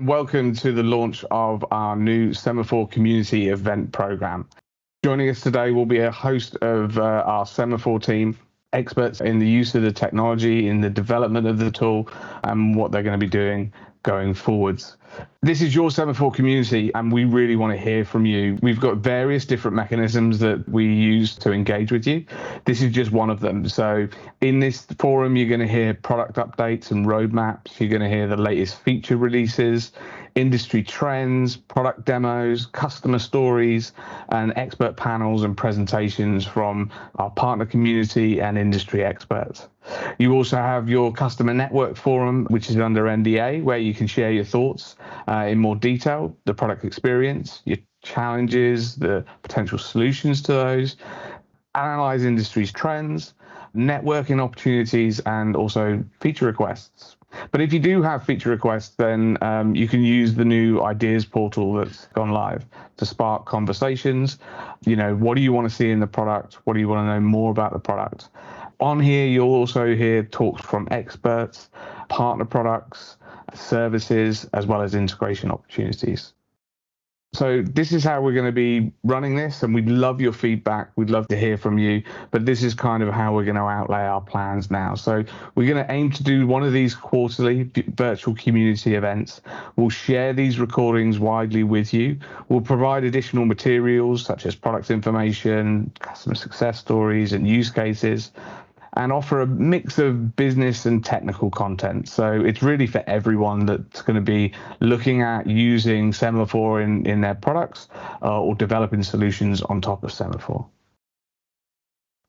Welcome to the launch of our new Semaphore Community Event program. Joining us today will be a host of our Semaphore team, experts in the use of the technology, in the development of the tool, and what they're going to be doing going forwards. This is your Semaphore community, and we really want to hear from you. We've got various different mechanisms that we use to engage with you. This is just one of them. So in this forum, you're going to hear product updates and roadmaps. You're going to hear the latest feature releases, industry trends, product demos, customer stories, and expert panels and presentations from our partner community and industry experts. You also have your customer network forum, which is under NDA, where you can share your thoughts in more detail, the product experience, your challenges, the potential solutions to those, analyze industry's trends, networking opportunities, and also feature requests. But if you do have feature requests, then you can use the new ideas portal that's gone live to spark conversations. What do you want to see in the product? What do you want to know more about the product? On here, you'll also hear talks from experts, partner products, services, as well as integration opportunities. So this is how we're going to be running this, and we'd love your feedback. We'd love to hear from you, but this is kind of how we're going to outlay our plans now. So we're going to aim to do one of these quarterly virtual community events. We'll share these recordings widely with you. We'll provide additional materials such as product information, customer success stories, and use cases, and offer a mix of business and technical content. So it's really for everyone that's going to be looking at using Semaphore in their products or developing solutions on top of Semaphore.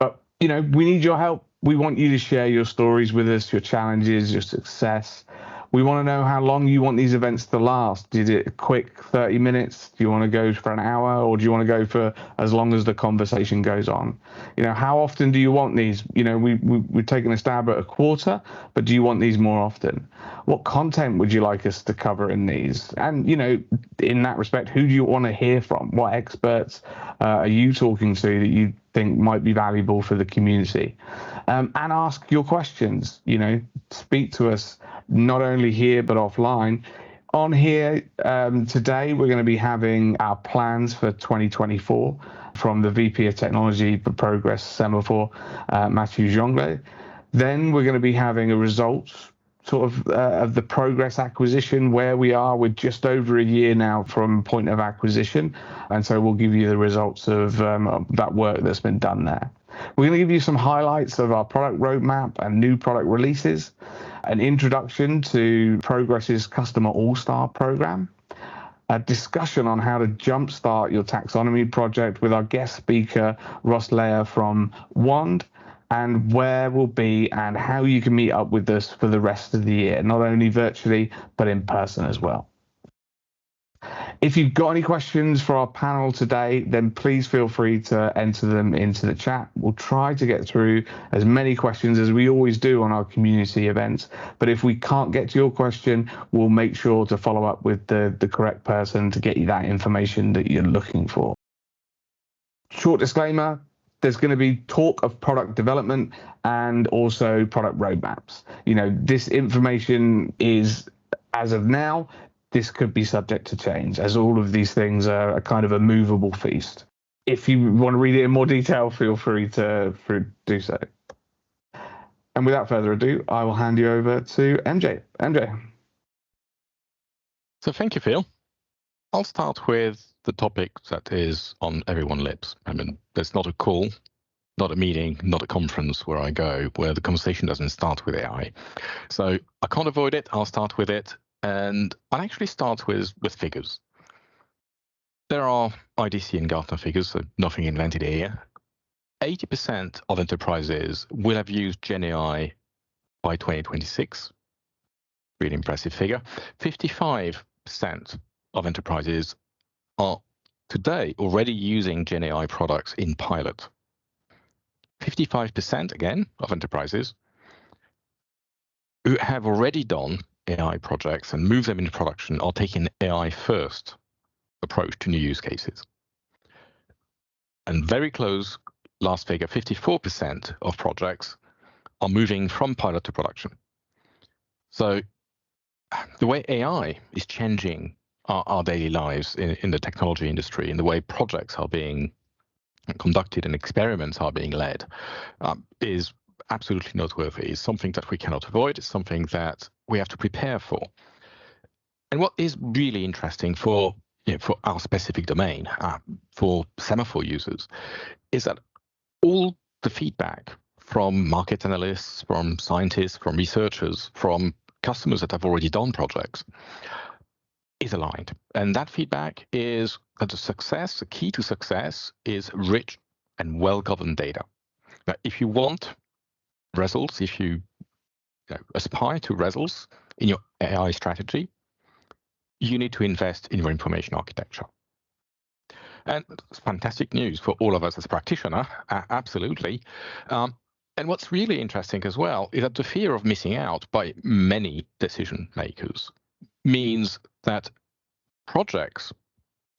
But, we need your help. We want you to share your stories with us, your challenges, your success. We want to know how long you want these events to last. Is it a quick 30 minutes? Do you want to go for an hour, or do you want to go for as long as the conversation goes on? How often do you want these? We've taken a stab at a quarter, but do you want these more often? What content would you like us to cover in these? And, in that respect, who do you want to hear from? What experts are you talking to that you think might be valuable for the community? And ask your questions, speak to us, not only here, but offline. On here today, we're going to be having our plans for 2024 from the VP of Technology for Progress Semaphore, Matthieu Jonglez. Then we're going to be having a results of the Progress acquisition, where we are with just over a year now from point of acquisition. And so we'll give you the results of that work that's been done there. We're going to give you some highlights of our product roadmap and new product releases, an introduction to Progress's Customer All-Star program, a discussion on how to jumpstart your taxonomy project with our guest speaker, Ross Leyer from Wand, and where we'll be and how you can meet up with us for the rest of the year, not only virtually, but in person as well. If you've got any questions for our panel today, then please feel free to enter them into the chat. We'll try to get through as many questions as we always do on our community events. But if we can't get to your question, we'll make sure to follow up with the correct person to get you that information that you're looking for. Short disclaimer, there's going to be talk of product development and also product roadmaps. This information is, as of now, this could be subject to change, as all of these things are a kind of a movable feast. If you want to read it in more detail, feel free to do so. And without further ado, I will hand you over to MJ. MJ. So thank you, Phil. I'll start with the topic that is on everyone's lips. There's not a call, not a meeting, not a conference where I go where the conversation doesn't start with AI. So I can't avoid it. I'll start with it. And I'll actually start with figures. There are IDC and Gartner figures, so nothing invented here. 80% of enterprises will have used GenAI by 2026. Really impressive figure. 55% of enterprises are today already using GenAI products in pilot. 55% again of enterprises who have already done AI projects and move them into production are taking an AI first approach to new use cases. And very close, last figure, 54% of projects are moving from pilot to production. So the way AI is changing our daily lives in the technology industry, in the way projects are being conducted and experiments are being led, is absolutely noteworthy. It's something that we cannot avoid. It's something that we have to prepare for. And what is really interesting for for our specific domain, for Semaphore users, is that all the feedback from market analysts, from scientists, from researchers, from customers that have already done projects is aligned. And that feedback is that the key to success is rich and well-governed data. Now, if you want results, if you aspire to results in your AI strategy, you need to invest in your information architecture. And it's fantastic news for all of us as practitioners, absolutely. And what's really interesting as well is that the fear of missing out by many decision makers means that projects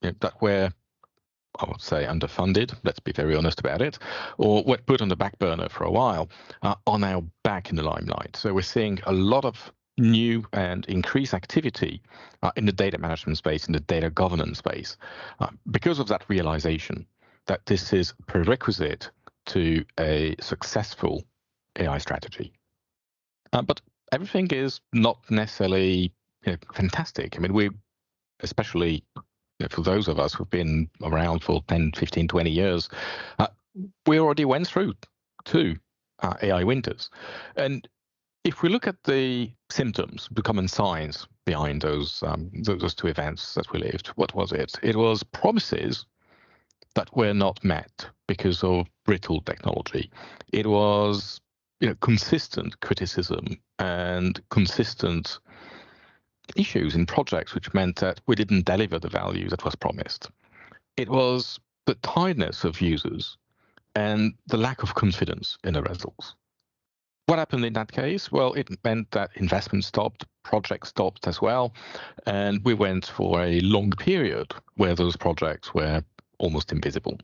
that were, I would say, underfunded, let's be very honest about it, or were put on the back burner for a while, are now back in the limelight. So we're seeing a lot of new and increased activity in the data management space, in the data governance space, because of that realization that this is a prerequisite to a successful AI strategy. But everything is not necessarily fantastic. I mean, we, especially for those of us who've been around for 10, 15, 20 years, we already went through two AI winters. And if we look at the symptoms, the common signs behind those two events that we lived, what was it? It was promises that were not met because of brittle technology. It was consistent criticism and consistent issues in projects, which meant that we didn't deliver the value that was promised. It was the tiredness of users and the lack of confidence in the results. What happened in that case? Well, it meant that investment stopped, projects stopped as well, and we went for a long period where those projects were almost invisible.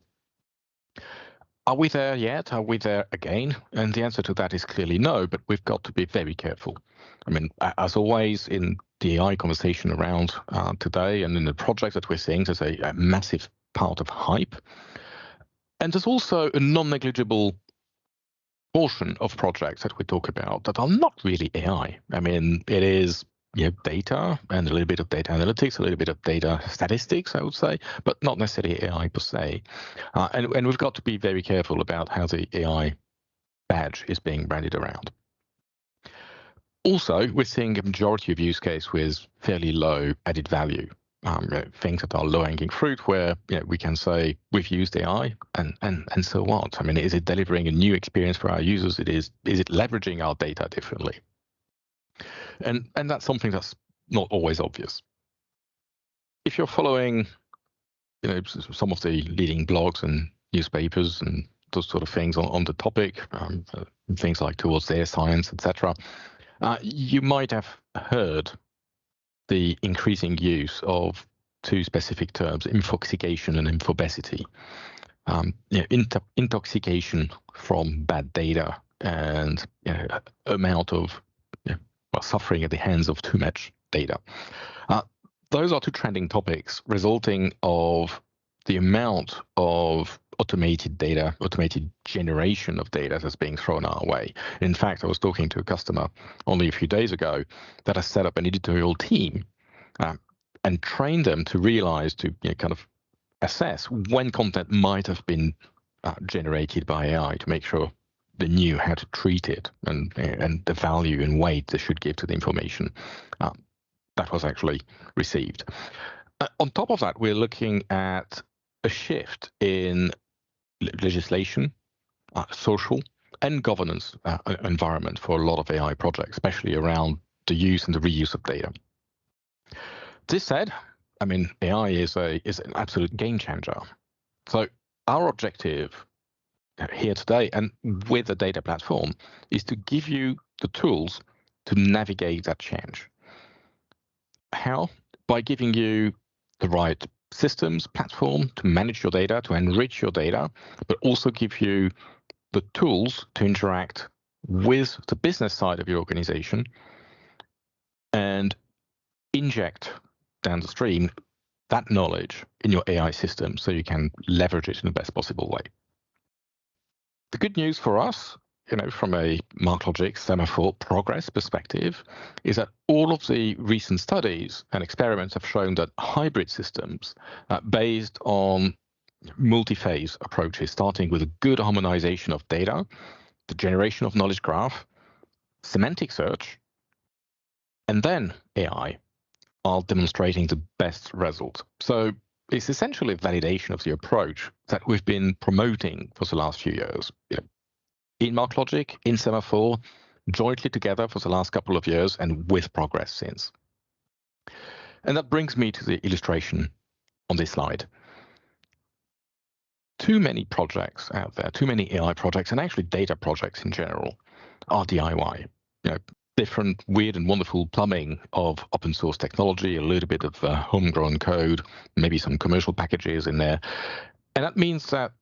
Are we there yet? Are we there again? And the answer to that is clearly no, but we've got to be very careful. I mean, as always in the AI conversation around today and in the project that we're seeing, there's a massive part of hype. And there's also a non-negligible portion of projects that we talk about that are not really AI. I mean, it is data and a little bit of data analytics, a little bit of data statistics, I would say, but not necessarily AI per se. And we've got to be very careful about how the AI badge is being branded around. Also, we're seeing a majority of use case with fairly low added value. Things that are low-hanging fruit where we can say we've used AI and so what? I mean, is it delivering a new experience for our users? Is it leveraging our data differently? And that's something that's not always obvious. If you're following some of the leading blogs and newspapers and those sort of things on the topic, things like Towards Data Science, etc., you might have heard the increasing use of two specific terms, infoxication and infobesity. Intoxication from bad data and amount of suffering at the hands of too much data. Those are two trending topics resulting of the amount of automated data, automated generation of data that's being thrown our way. In fact, I was talking to a customer only a few days ago that has set up an editorial team and trained them to realize, to kind of assess when content might have been generated by AI to make sure they knew how to treat it and the value and weight they should give to the information that was actually received. On top of that, we're looking at a shift in legislation, social, and governance environment for a lot of AI projects, especially around the use and the reuse of data. This said, I mean, AI is an absolute game changer. So our objective here today and with the data platform is to give you the tools to navigate that change. How? By giving you the right systems, platform to manage your data, to enrich your data, but also give you the tools to interact with the business side of your organization and inject down the stream that knowledge in your AI system so you can leverage it in the best possible way. The good news for us, from a MarkLogic Semaphore Progress perspective, is that all of the recent studies and experiments have shown that hybrid systems based on multi-phase approaches, starting with a good harmonization of data, the generation of knowledge graph, semantic search, and then AI, are demonstrating the best result. So it's essentially a validation of the approach that we've been promoting for the last few years. In MarkLogic, in Semaphore, jointly together for the last couple of years, and with Progress since. And that brings me to the illustration on this slide. Too many projects out there, too many AI projects, and actually data projects in general, are DIY. Different weird and wonderful plumbing of open source technology, a little bit of homegrown code, maybe some commercial packages in there. And that means that,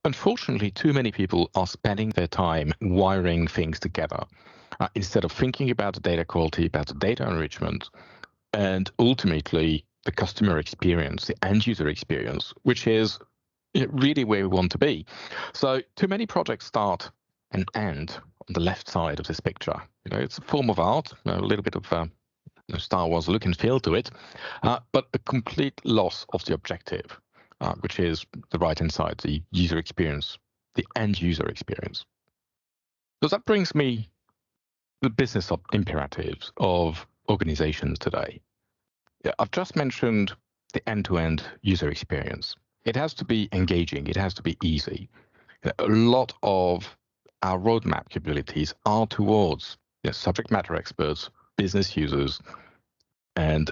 unfortunately, too many people are spending their time wiring things together instead of thinking about the data quality, about the data enrichment, and ultimately the customer experience, the end user experience, which is really where we want to be. So too many projects start and end on the left side of this picture. It's a form of art, a little bit of Star Wars look and feel to it, but a complete loss of the objective, which is the right-hand side, the user experience, the end user experience. So that brings me to the business imperatives of organizations today. I've just mentioned the end-to-end user experience. It has to be engaging. It has to be easy. A lot of our roadmap capabilities are towards subject matter experts, business users, and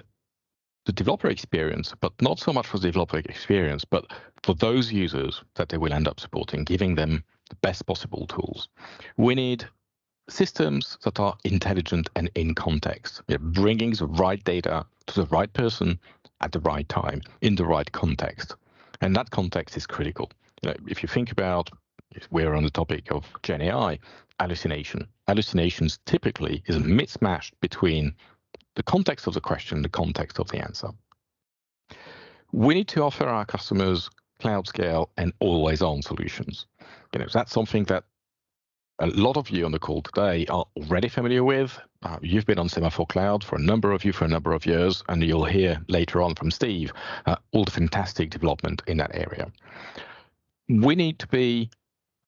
the developer experience, but not so much for the developer experience, but for those users that they will end up supporting, giving them the best possible tools. We need systems that are intelligent and in context, bringing the right data to the right person at the right time, in the right context. And that context is critical. If you think about, if we're on the topic of Gen AI, hallucinations typically is a mismatch between the context of the question, the context of the answer. We need to offer our customers cloud scale and always on solutions. That's something that a lot of you on the call today are already familiar with. You've been on Semaphore Cloud for a number of years, and you'll hear later on from Steve all the fantastic development in that area. We need to be,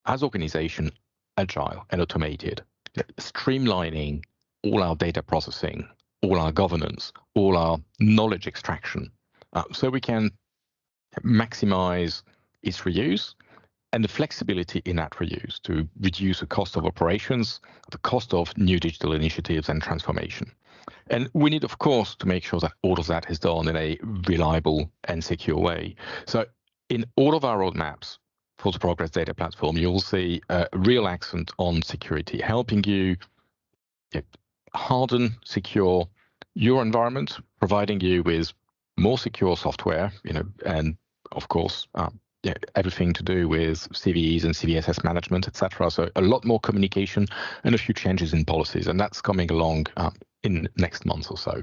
as organization, agile and automated, streamlining all our data processing, all our governance, all our knowledge extraction, so we can maximize its reuse and the flexibility in that reuse to reduce the cost of operations, the cost of new digital initiatives and transformation. And we need, of course, to make sure that all of that is done in a reliable and secure way. So in all of our roadmaps for the Progress Data Platform, you'll see a real accent on security, helping you harden, secure your environment, providing you with more secure software, and of course, everything to do with CVEs and CVSS management, etc. So a lot more communication and a few changes in policies, and that's coming along in next month or so.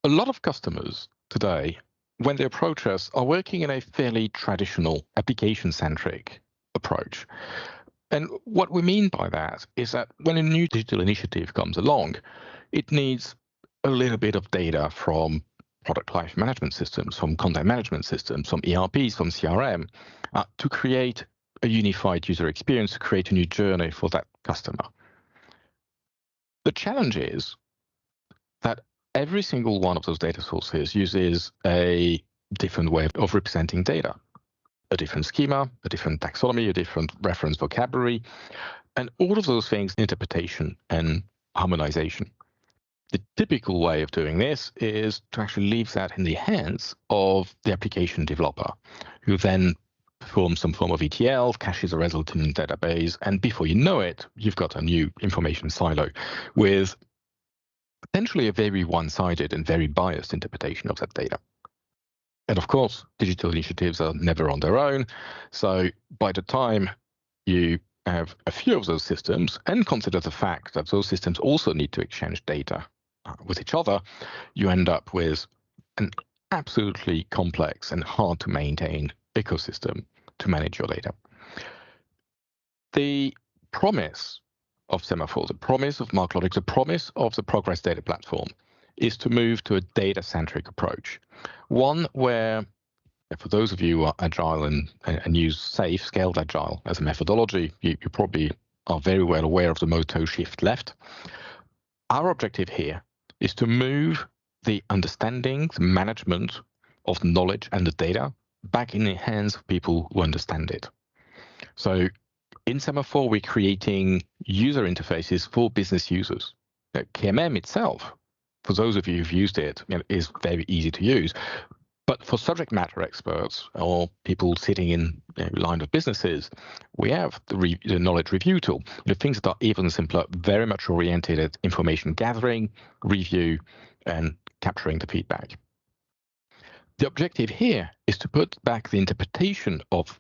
A lot of customers today, when they approach us, are working in a fairly traditional application-centric approach. And what we mean by that is that when a new digital initiative comes along, it needs a little bit of data from product life management systems, from content management systems, from ERPs, from CRM, to create a unified user experience, to create a new journey for that customer. The challenge is that every single one of those data sources uses a different way of representing data, a different schema, a different taxonomy, a different reference vocabulary, and all of those things, interpretation and harmonization. The typical way of doing this is to actually leave that in the hands of the application developer, who then performs some form of ETL, caches a result in the database, and before you know it, you've got a new information silo with potentially a very one-sided and very biased interpretation of that data. And of course, digital initiatives are never on their own. So by the time you have a few of those systems, and consider the fact that those systems also need to exchange data with each other, you end up with an absolutely complex and hard to maintain ecosystem to manage your data. The promise of Semaphore, the promise of MarkLogic, the promise of the Progress Data Platform is to move to a data-centric approach. One where, for those of you who are Agile and use SAFe, Scaled Agile, as a methodology, you probably are very well aware of the motto shift left. Our objective here is to move the understanding, the management of the knowledge and the data back in the hands of people who understand it. So in Semaphore, we're creating user interfaces for business users. KMM itself, for those of you who've used it, is very easy to use. But for subject matter experts or people sitting in line of businesses, we have the knowledge review tool, things that are even simpler, very much oriented at information gathering, review, and capturing the feedback. The objective here is to put back the interpretation of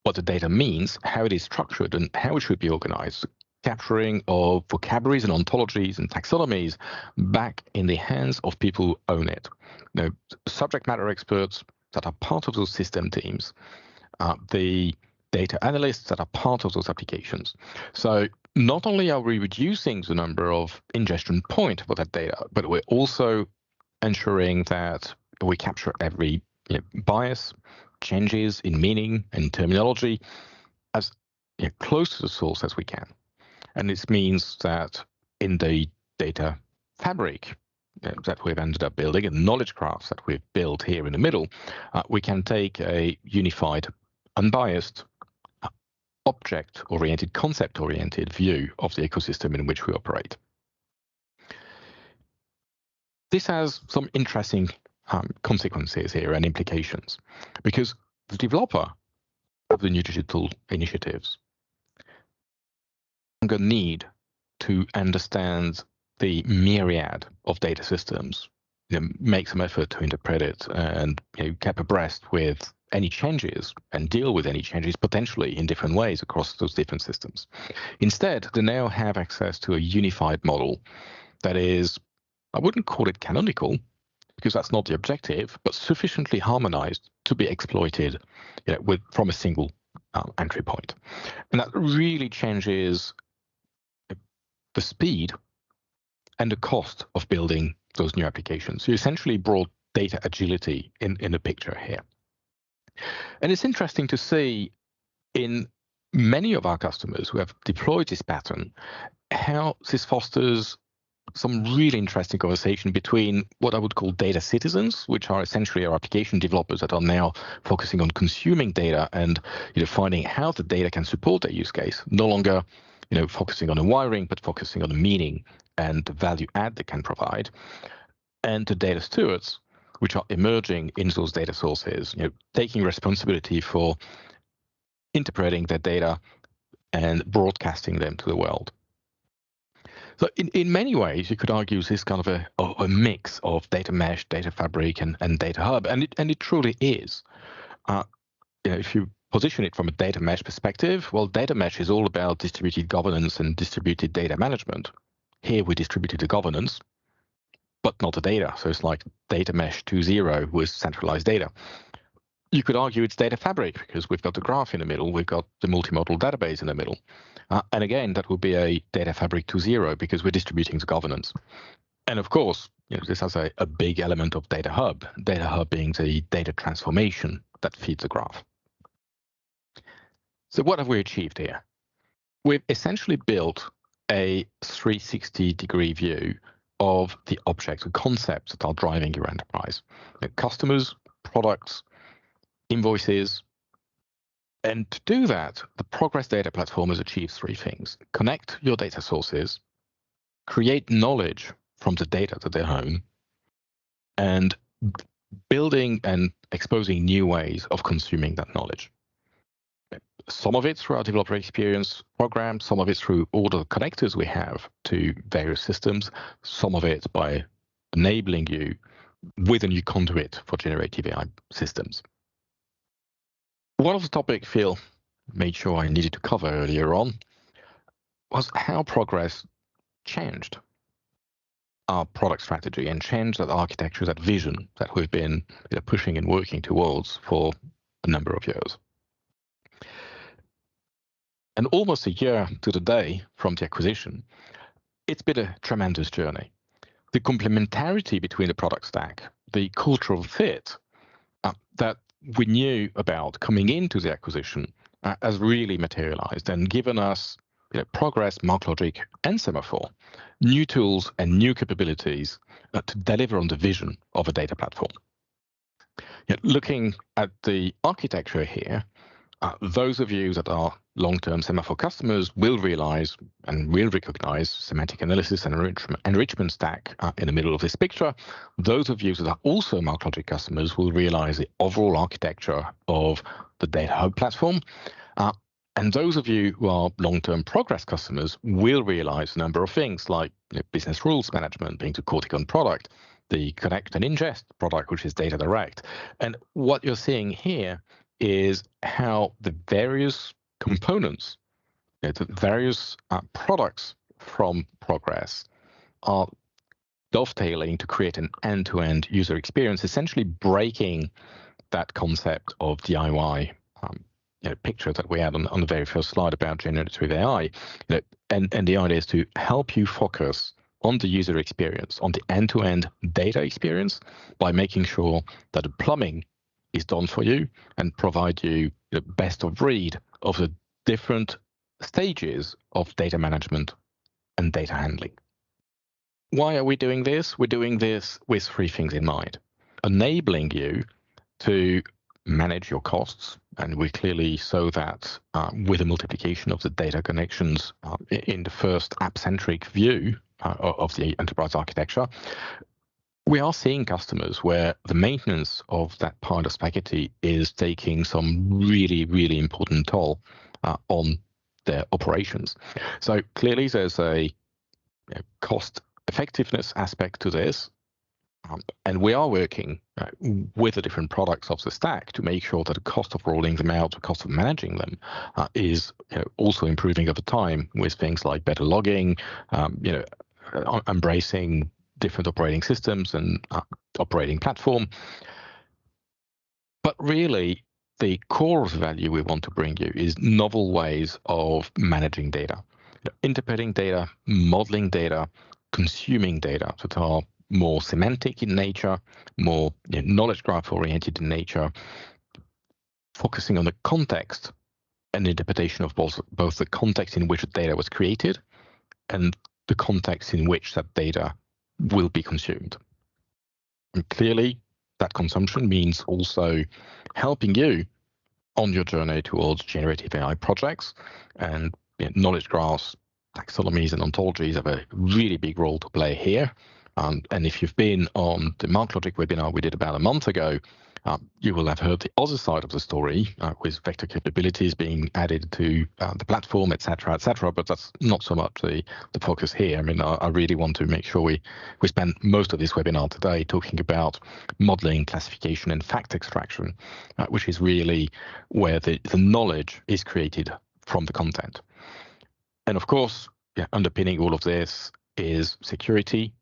what the data means, how it is structured, and how it should be organized, capturing of vocabularies and ontologies and taxonomies back in the hands of people who own it. Subject matter experts that are part of those system teams, the data analysts that are part of those applications. So not only are we reducing the number of ingestion points for that data, but we're also ensuring that we capture every bias, changes in meaning and terminology as close to the source as we can. And this means that in the data fabric that we've ended up building and knowledge graphs that we've built here in the middle, we can take a unified, unbiased, object-oriented, concept-oriented view of the ecosystem in which we operate. This has some interesting consequences here and implications, because the developer of the new digital initiatives no longer need to understand the myriad of data systems, make some effort to interpret it and keep abreast with any changes and deal with any changes potentially in different ways across those different systems. Instead, they now have access to a unified model that is, I wouldn't call it canonical, because that's not the objective, but sufficiently harmonized to be exploited from a single entry point. And that really changes the speed and the cost of building those new applications. You essentially brought data agility in the picture here. And it's interesting to see in many of our customers who have deployed this pattern, how this fosters some really interesting conversation between what I would call data citizens, which are essentially our application developers that are now focusing on consuming data and finding how the data can support their use case, no longer focusing on the wiring, but focusing on the meaning and the value add they can provide, and the data stewards, which are emerging into those data sources, taking responsibility for interpreting their data and broadcasting them to the world. So in many ways, you could argue this is kind of a mix of data mesh, data fabric, and data hub, and it truly is. If you position it from a data mesh perspective, well, data mesh is all about distributed governance and distributed data management. Here we distributed the governance, but not the data. So it's like data mesh 2.0 with centralized data. You could argue it's data fabric because we've got the graph in the middle, we've got the multimodal database in the middle. And again, that would be a data fabric 2.0 because we're distributing the governance. And of course, this has a big element of data hub being the data transformation that feeds the graph. So what have we achieved here? We've essentially built a 360-degree view of the objects, the concepts that are driving your enterprise. Customers, products, invoices. And to do that, the Progress Data Platform has achieved three things: connect your data sources, create knowledge from the data that they own, and building and exposing new ways of consuming that knowledge. Some of it through our developer experience program, some of it through all the connectors we have to various systems, some of it by enabling you with a new conduit for generative AI systems. One of the topics Phil made sure I needed to cover earlier on was how Progress changed. our product strategy and change that architecture, that vision that we've been pushing and working towards for a number of years. And almost a year to the day from the acquisition, it's been a tremendous journey. The complementarity between the product stack, the cultural fit that we knew about coming into the acquisition has really materialized and given us Progress, MarkLogic, and Semaphore new tools and new capabilities to deliver on the vision of a data platform. Looking at the architecture here, those of you that are long-term Semaphore customers will realize and will recognize semantic analysis and enrichment stack in the middle of this picture. Those of you that are also MarkLogic customers will realize the overall architecture of the Data Hub platform. And those of you who are long-term Progress customers will realize a number of things like business rules management being the Corticon product, the connect and ingest product, which is Data Direct. And what you're seeing here is how the various components, the various products from Progress are dovetailing to create an end-to-end user experience, essentially breaking that concept of DIY picture that we had on the very first slide about generative AI. And the idea is to help you focus on the user experience, on the end-to-end data experience, by making sure that the plumbing is done for you and provide you the best of breed of the different stages of data management and data handling. Why are we doing this? We're doing this with three things in mind. Enabling you to manage your costs, and we clearly saw that with the multiplication of the data connections in the first app-centric view of the enterprise architecture. We are seeing customers where the maintenance of that part of spaghetti is taking some really, really important toll on their operations. So clearly there's a cost effectiveness aspect to this. And we are working with the different products of the stack to make sure that the cost of rolling them out, the cost of managing them is also improving over time with things like better logging, embracing different operating systems and operating platform. But really, the core of the value we want to bring you is novel ways of managing data, interpreting data, modeling data, consuming data that are more semantic in nature, more knowledge graph oriented in nature, focusing on the context and interpretation of both the context in which the data was created and the context in which that data will be consumed. And clearly, that consumption means also helping you on your journey towards generative AI projects, and knowledge graphs, taxonomies, and ontologies have a really big role to play here. And if you've been on the MarkLogic webinar we did about a month ago, you will have heard the other side of the story with vector capabilities being added to the platform, et cetera, but that's not so much the focus here. I mean, I really want to make sure we spend most of this webinar today talking about modeling, classification, and fact extraction, which is really where the knowledge is created from the content. And of course, underpinning all of this is security.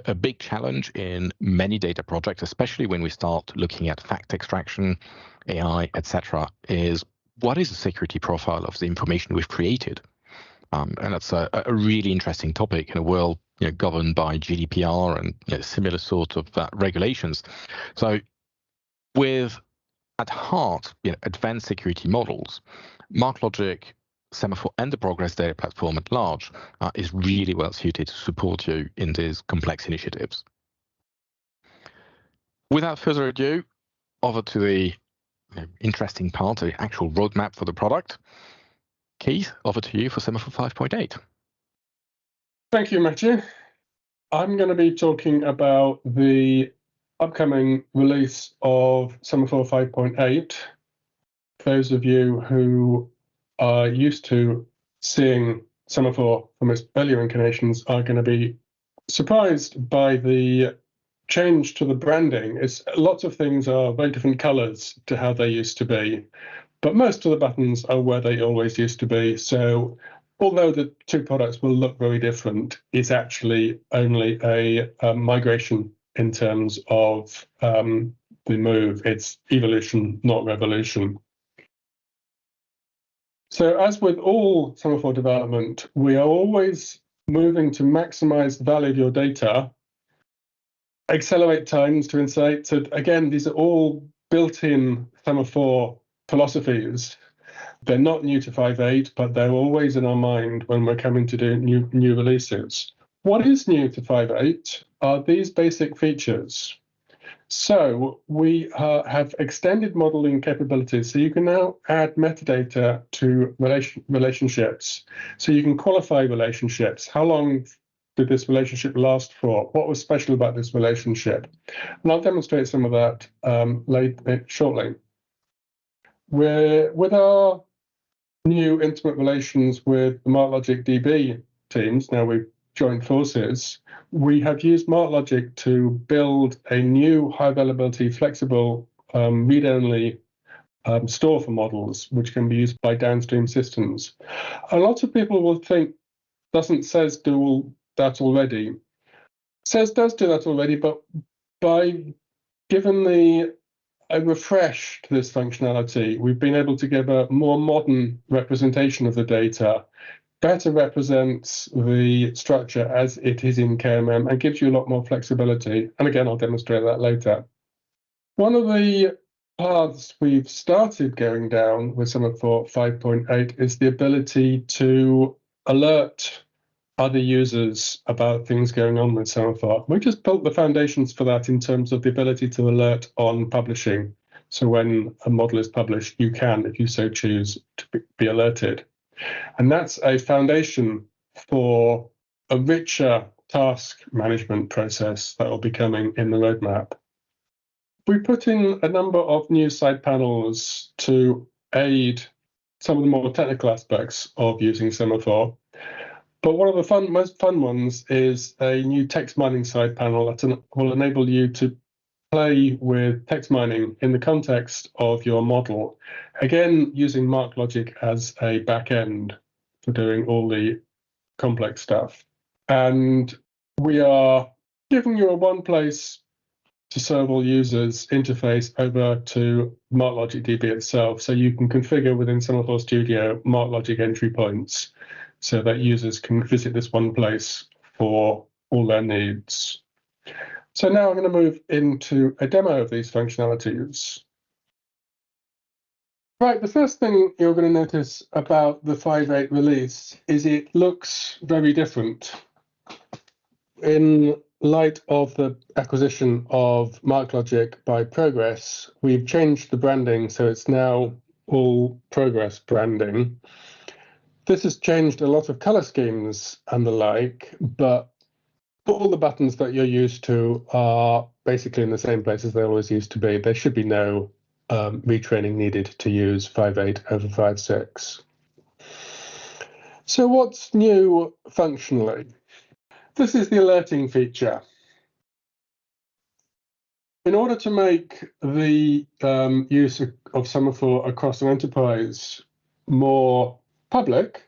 A big challenge in many data projects, especially when we start looking at fact extraction, AI, etc., is what is the security profile of the information we've created? And that's a really interesting topic in a world governed by GDPR and similar sort of regulations. So with at heart advanced security models, MarkLogic, Semaphore, and the Progress data platform at large is really well suited to support you in these complex initiatives. Without further ado, over to the interesting part, the actual roadmap for the product. Keith, over to you for Semaphore 5.8. Thank you, Matthieu. I'm going to be talking about the upcoming release of Semaphore 5.8. Those of you who are used to seeing Semaphore from its earlier incarnations are going to be surprised by the change to the branding. Lots of things are very different colors to how they used to be, but most of the buttons are where they always used to be. So although the two products will look very different, is actually only a migration in terms of the move. It's evolution, not revolution. So as with all Semaphore development, we are always moving to maximize the value of your data, accelerate times to insight. So again, these are all built-in Semaphore philosophies. They're not new to 5.8, but they're always in our mind when we're coming to do new releases. What is new to 5.8 are these basic features. So we have extended modeling capabilities. So you can now add metadata to relationships. So you can qualify relationships. How long did this relationship last for? What was special about this relationship? And I'll demonstrate some of that shortly. With our new intimate relations with the MarkLogic DB teams, now we've joined forces, we have used MarkLogic to build a new high availability, flexible, read-only store for models, which can be used by downstream systems. A lot of people will think, doesn't SES do that already? SES does do that already, but by giving a refresh to this functionality, we've been able to give a more modern representation of the data, better represents the structure as it is in KMM and gives you a lot more flexibility. And again, I'll demonstrate that later. One of the paths we've started going down with Semaphore 5.8 is the ability to alert other users about things going on with Semaphore. We just built the foundations for that in terms of the ability to alert on publishing. So when a model is published, you can, if you so choose, to be alerted. And that's a foundation for a richer task management process that will be coming in the roadmap. We put in a number of new side panels to aid some of the more technical aspects of using Semaphore. But one of the most fun ones is a new text mining side panel that will enable you to play with text mining in the context of your model. Again, using MarkLogic as a backend for doing all the complex stuff. And we are giving you a one place to serve all users interface over to MarkLogic DB itself. So you can configure within Semaphore Studio MarkLogic entry points so that users can visit this one place for all their needs. So now I'm going to move into a demo of these functionalities. Right, the first thing you're going to notice about the 5.8 release is it looks very different. In light of the acquisition of MarkLogic by Progress, we've changed the branding, so it's now all Progress branding. This has changed a lot of color schemes and the like, but all the buttons that you're used to are basically in the same place as they always used to be. There should be no retraining needed to use 5.8 over 5.6. So what's new functionally? This is the alerting feature. In order to make the use of Semaphore across an enterprise more public,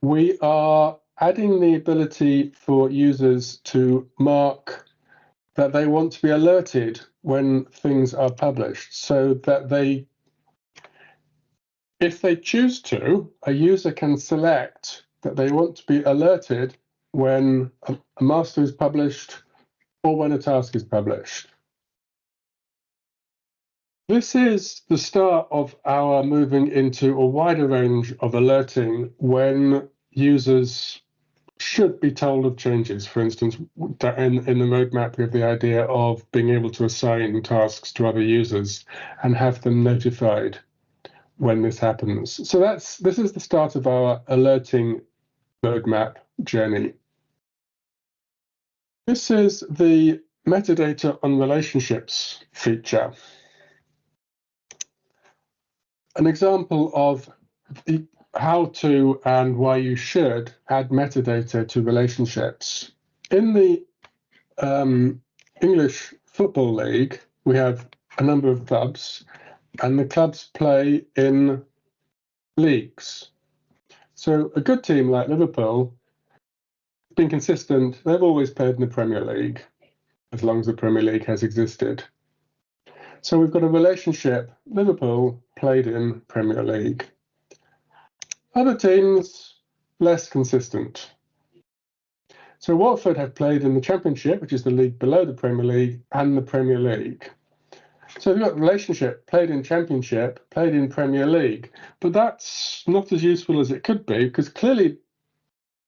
we are adding the ability for users to mark that they want to be alerted when things are published, so that if they choose to, a user can select that they want to be alerted when a master is published or when a task is published. This is the start of our moving into a wider range of alerting when users should be told of changes. For instance, in the roadmap, we have the idea of being able to assign tasks to other users and have them notified when this happens. So this is the start of our alerting roadmap journey. This is the metadata on relationships feature. An example of how to and why you should add metadata to relationships. In the English Football League, we have a number of clubs, and the clubs play in leagues. So a good team like Liverpool has been consistent. They've always played in the Premier League as long as the Premier League has existed. So we've got a relationship. Liverpool played in Premier League. Other teams, less consistent. So Watford have played in the Championship, which is the league below the Premier League, and the Premier League. So they've got a relationship, played in Championship, played in Premier League. But that's not as useful as it could be, because clearly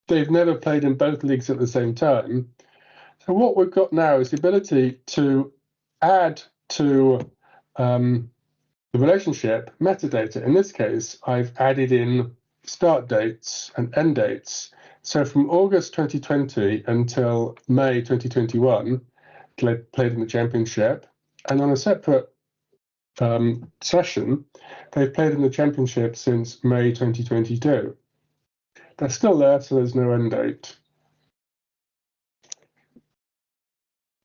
they've never played in both leagues at the same time. So what we've got now is the ability to add to the relationship metadata. In this case, I've added in start dates and end dates. So from August 2020 until May 2021, played in the Championship. And on a separate session, they've played in the Championship since May 2022. They're still there, so there's no end date.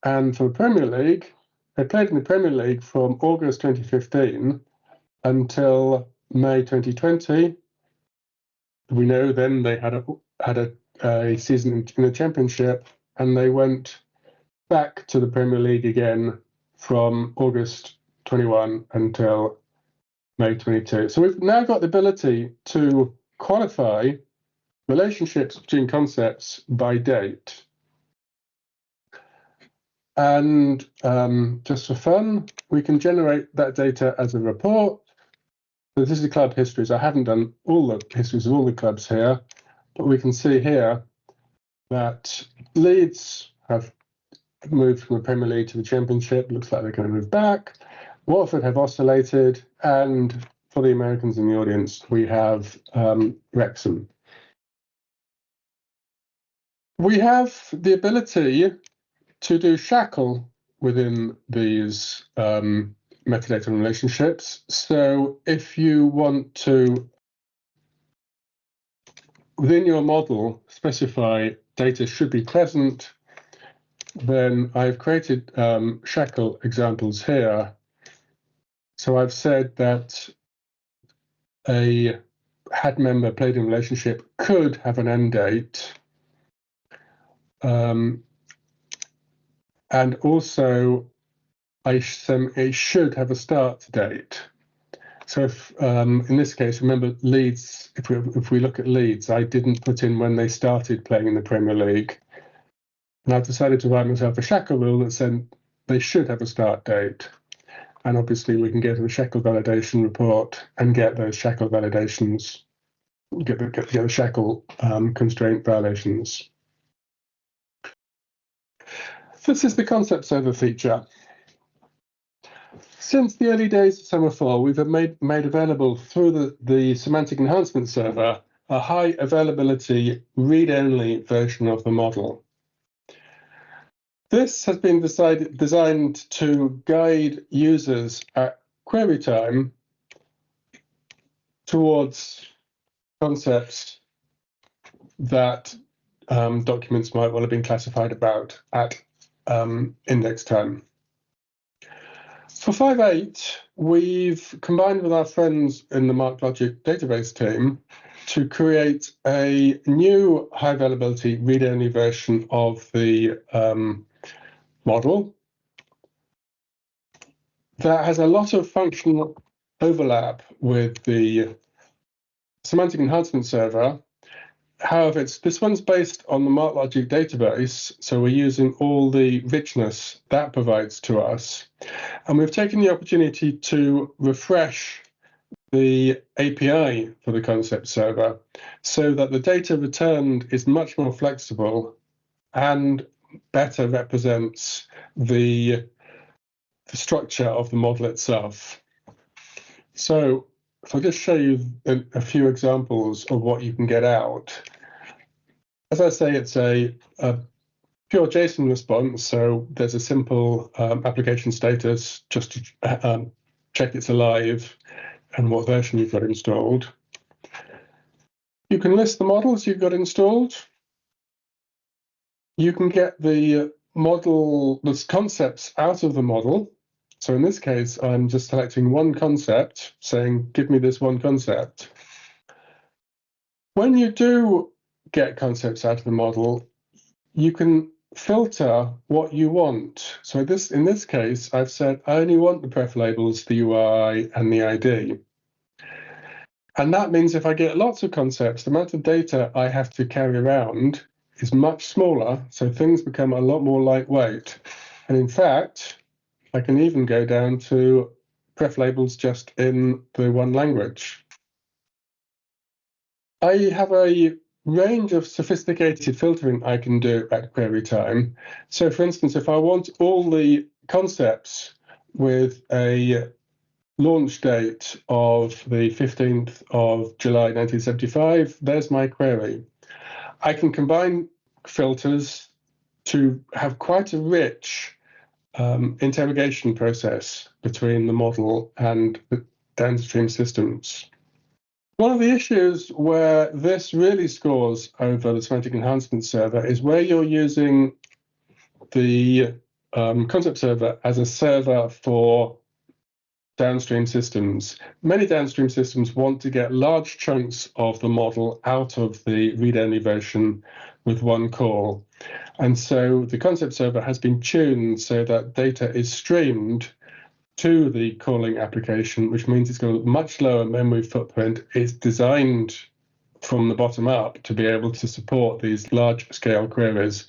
And for the Premier League, they played in the Premier League from August 2015 until May 2020. We know then they had a season in the Championship, and they went back to the Premier League again from August 21 until May 22. So we've now got the ability to qualify relationships between concepts by date. And just for fun, we can generate that data as a report. So this is the club histories. I haven't done all the histories of all the clubs here, but we can see here that Leeds have moved from the Premier League to the Championship. Looks like they're going to move back. Watford have oscillated, and for the Americans in the audience, we have Wrexham. We have the ability to do shackle within these metadata relationships. So if you want to, within your model, specify data should be present, then I've created shackle examples here. So I've said that a had member played in relationship could have an end date. And also it should have a start date. So if in this case, remember Leeds, if we look at Leeds, I didn't put in when they started playing in the Premier League. And I've decided to write myself a shackle rule that said they should have a start date. And obviously we can go to the shackle validation report and get those shackle validations, get the shackle constraint violations. This is the concept server feature. Since the early days of Semaphore, we've made available through the semantic enhancement server a high availability read-only version of the model. This has been designed to guide users at query time towards concepts that documents might well have been classified about at index time. For 5.8, we've combined with our friends in the MarkLogic database team to create a new high availability read-only version of the model that has a lot of functional overlap with the semantic enhancement server. However, this one's based on the MarkLogic database, so we're using all the richness that provides to us. And we've taken the opportunity to refresh the API for the concept server so that the data returned is much more flexible and better represents the structure of the model itself. So if I just show you a few examples of what you can get out. As I say, it's a pure JSON response, so there's a simple application status just to check it's alive and what version you've got installed. You can list the models you've got installed. You can get the model, the concepts out of the model. So in this case, I'm just selecting one concept, saying, give me this one concept. When you do get concepts out of the model, you can filter what you want. So in this case, I've said I only want the pref labels, the URI, and the ID. And that means if I get lots of concepts, the amount of data I have to carry around is much smaller, so things become a lot more lightweight. And in fact, I can even go down to pref labels just in the one language. I have a range of sophisticated filtering I can do at query time. So for instance, if I want all the concepts with a launch date of the 15th of July 1975, there's my query. I can combine filters to have quite a rich interrogation process between the model and the downstream systems. One of the issues where this really scores over the semantic enhancement server is where you're using the concept server as a server for downstream systems. Many downstream systems want to get large chunks of the model out of the read-only version with one call. And so the concept server has been tuned so that data is streamed to the calling application, which means it's got a much lower memory footprint. It's designed from the bottom up to be able to support these large-scale queries,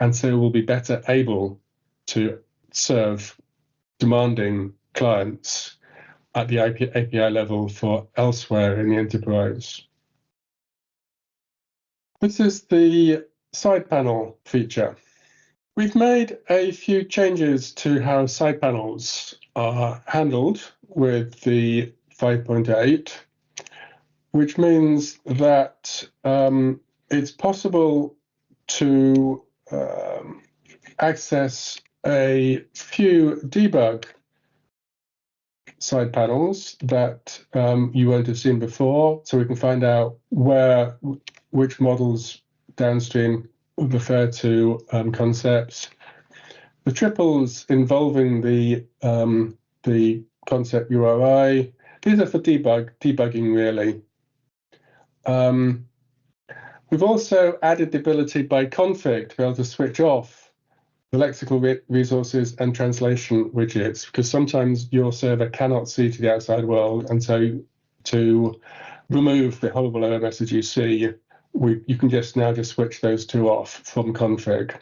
and so will be better able to serve demanding clients at the API level for elsewhere in the enterprise. This is the side panel feature. We've made a few changes to how side panels are handled with the 5.8, which means that it's possible to access a few debug side panels that you won't have seen before, so we can find out which models downstream refer to concepts. The triples involving the concept URI, these are for debugging really. We've also added the ability by config to be able to switch off the lexical resources and translation widgets, because sometimes your server cannot see to the outside world, and so to remove the horrible error message you see, you can now just switch those two off from config.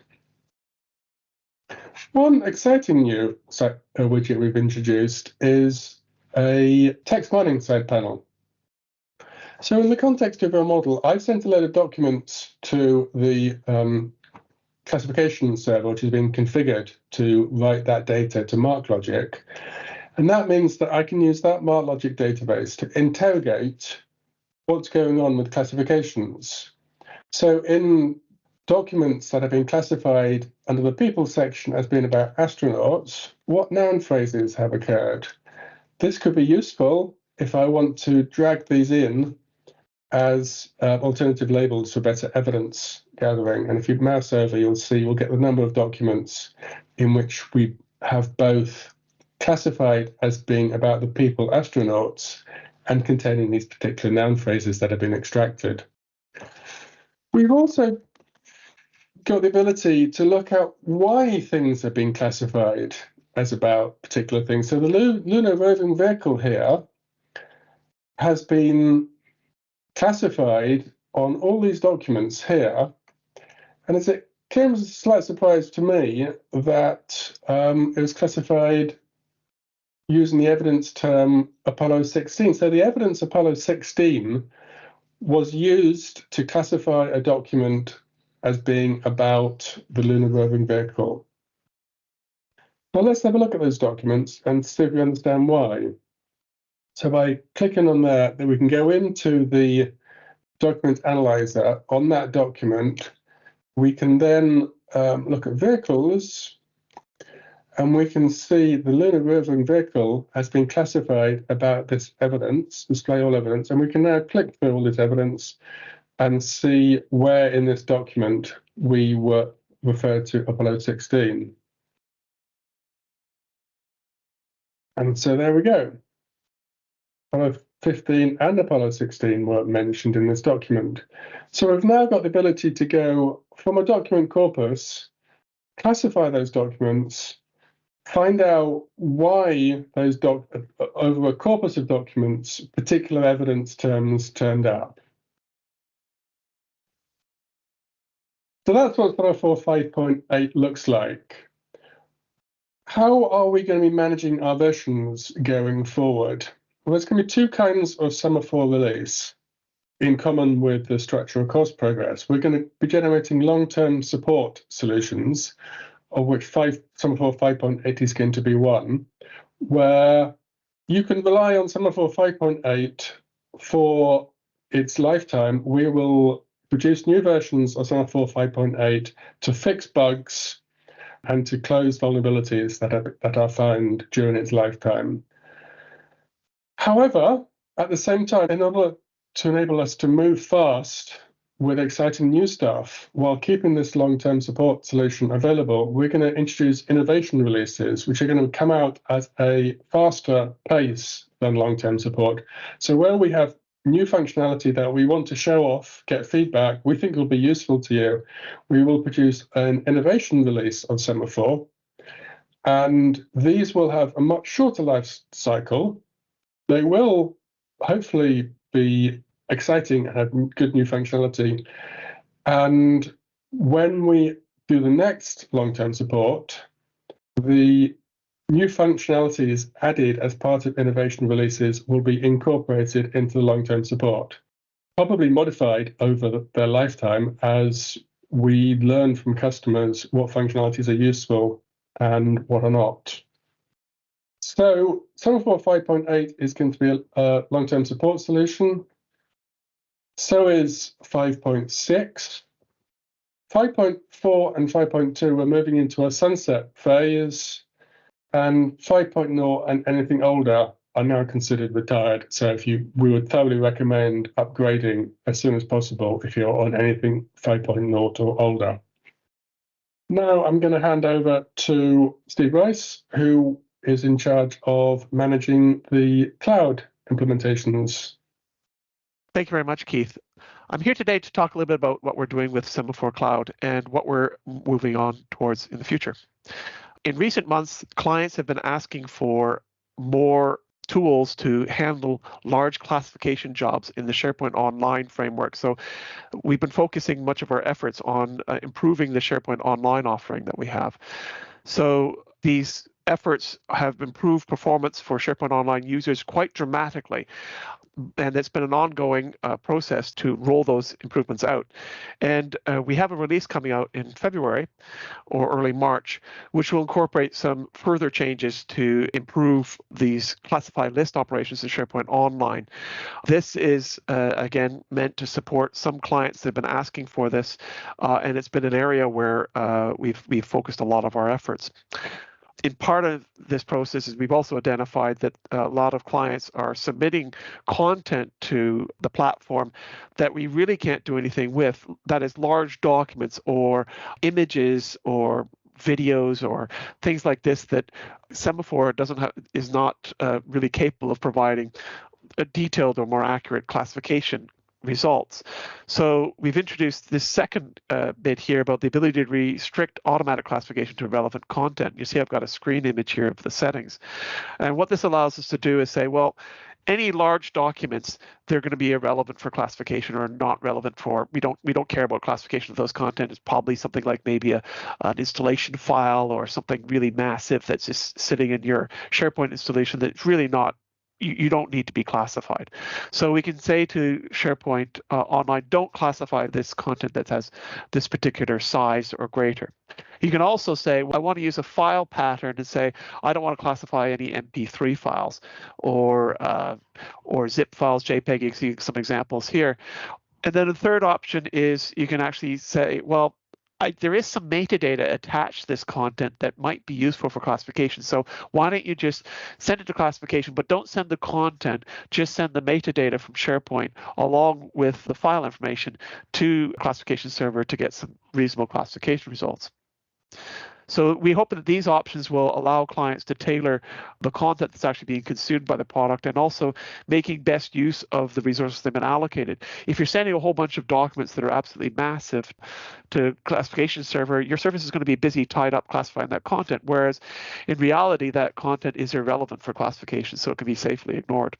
One exciting new widget we've introduced is a text mining side panel. So in the context of our model, I've sent a load of documents to the classification server, which has been configured to write that data to MarkLogic. And that means that I can use that MarkLogic database to interrogate what's going on with classifications. So in documents that have been classified under the people section as being about astronauts, what noun phrases have occurred? This could be useful if I want to drag these in as alternative labels for better evidence gathering. And if you mouse over, you'll get the number of documents in which we have both classified as being about the people astronauts and containing these particular noun phrases that have been extracted. We've also got the ability to look at why things have been classified as about particular things. So the lunar roving vehicle here has been classified on all these documents here, and it came as a slight surprise to me that it was classified using the evidence term Apollo 16. So the evidence Apollo 16 was used to classify a document as being about the lunar roving vehicle. Well, let's have a look at those documents and see if we understand why. So by clicking on there, then we can go into the document analyzer. On that document, we can then look at vehicles, and we can see the lunar roving vehicle has been classified about this evidence, display all evidence, and we can now click through all this evidence and see where in this document we were referred to Apollo 16. And so there we go. Apollo 15 and Apollo 16 were mentioned in this document. So we've now got the ability to go from a document corpus, classify those documents, find out why those over a corpus of documents, particular evidence terms turned up. So that's what Semaphore 5.8 looks like. How are we going to be managing our versions going forward? Well, there's going to be two kinds of Semaphore release in common with the structural course progress. We're going to be generating long-term support solutions, of which Semaphore 5.8 is going to be one, where you can rely on Semaphore 5.8 for its lifetime. We will produce new versions of Semaphore 5.8 to fix bugs and to close vulnerabilities that are found during its lifetime. However, at the same time, in order to enable us to move fast with exciting new stuff while keeping this long-term support solution available, we're going to introduce innovation releases, which are going to come out at a faster pace than long-term support. So where we have new functionality that we want to show off, get feedback, we think will be useful to you, we will produce an innovation release of Semaphore. And these will have a much shorter life cycle. They will hopefully be exciting and have good new functionality. And when we do the next long-term support, the new functionalities added as part of innovation releases will be incorporated into the long-term support, probably modified over their lifetime as we learn from customers what functionalities are useful and what are not. So Semaphore 5.8 is going to be a long-term support solution. So is 5.6. 5.4 and 5.2 we're moving into a sunset phase, and 5.0 and anything older are now considered retired. So we would thoroughly recommend upgrading as soon as possible if you're on anything 5.0 or older. Now I'm going to hand over to Steve Rice, who is in charge of managing the cloud implementations. Thank you very much, Keith. I'm here today to talk a little bit about what we're doing with Semaphore Cloud and what we're moving on towards in the future. In recent months, clients have been asking for more tools to handle large classification jobs in the SharePoint Online framework. So we've been focusing much of our efforts on improving the SharePoint Online offering that we have. So these efforts have improved performance for SharePoint Online users quite dramatically. And it's been an ongoing process to roll those improvements out. And we have a release coming out in February or early March, which will incorporate some further changes to improve these classified list operations in SharePoint Online. This is, again, meant to support some clients that have been asking for this, and it's been an area where we've focused a lot of our efforts. In part of this process is we've also identified that a lot of clients are submitting content to the platform that we really can't do anything with, that is large documents or images or videos or things like this that Semaphore is not really capable of providing a detailed or more accurate classification results. So we've introduced this second bit here about the ability to restrict automatic classification to relevant content. You see I've got a screen image here of the settings. And what this allows us to do is say, well, any large documents, they're going to be irrelevant for classification or not relevant for, we don't care about classification of those content. It's probably something like maybe an installation file or something really massive that's just sitting in your SharePoint installation that's really not, you don't need to be classified. So we can say to SharePoint Online, don't classify this content that has this particular size or greater. You can also say, well, I want to use a file pattern and say, I don't want to classify any MP3 files or zip files, JPEG. You can see some examples here. And then the third option is you can actually say, well, there is some metadata attached to this content that might be useful for classification. So why don't you just send it to classification, but don't send the content, just send the metadata from SharePoint along with the file information to classification server to get some reasonable classification results. So we hope that these options will allow clients to tailor the content that's actually being consumed by the product and also making best use of the resources they've been allocated. If you're sending a whole bunch of documents that are absolutely massive to classification server, your service is going to be busy tied up classifying that content, whereas in reality, that content is irrelevant for classification, so it can be safely ignored.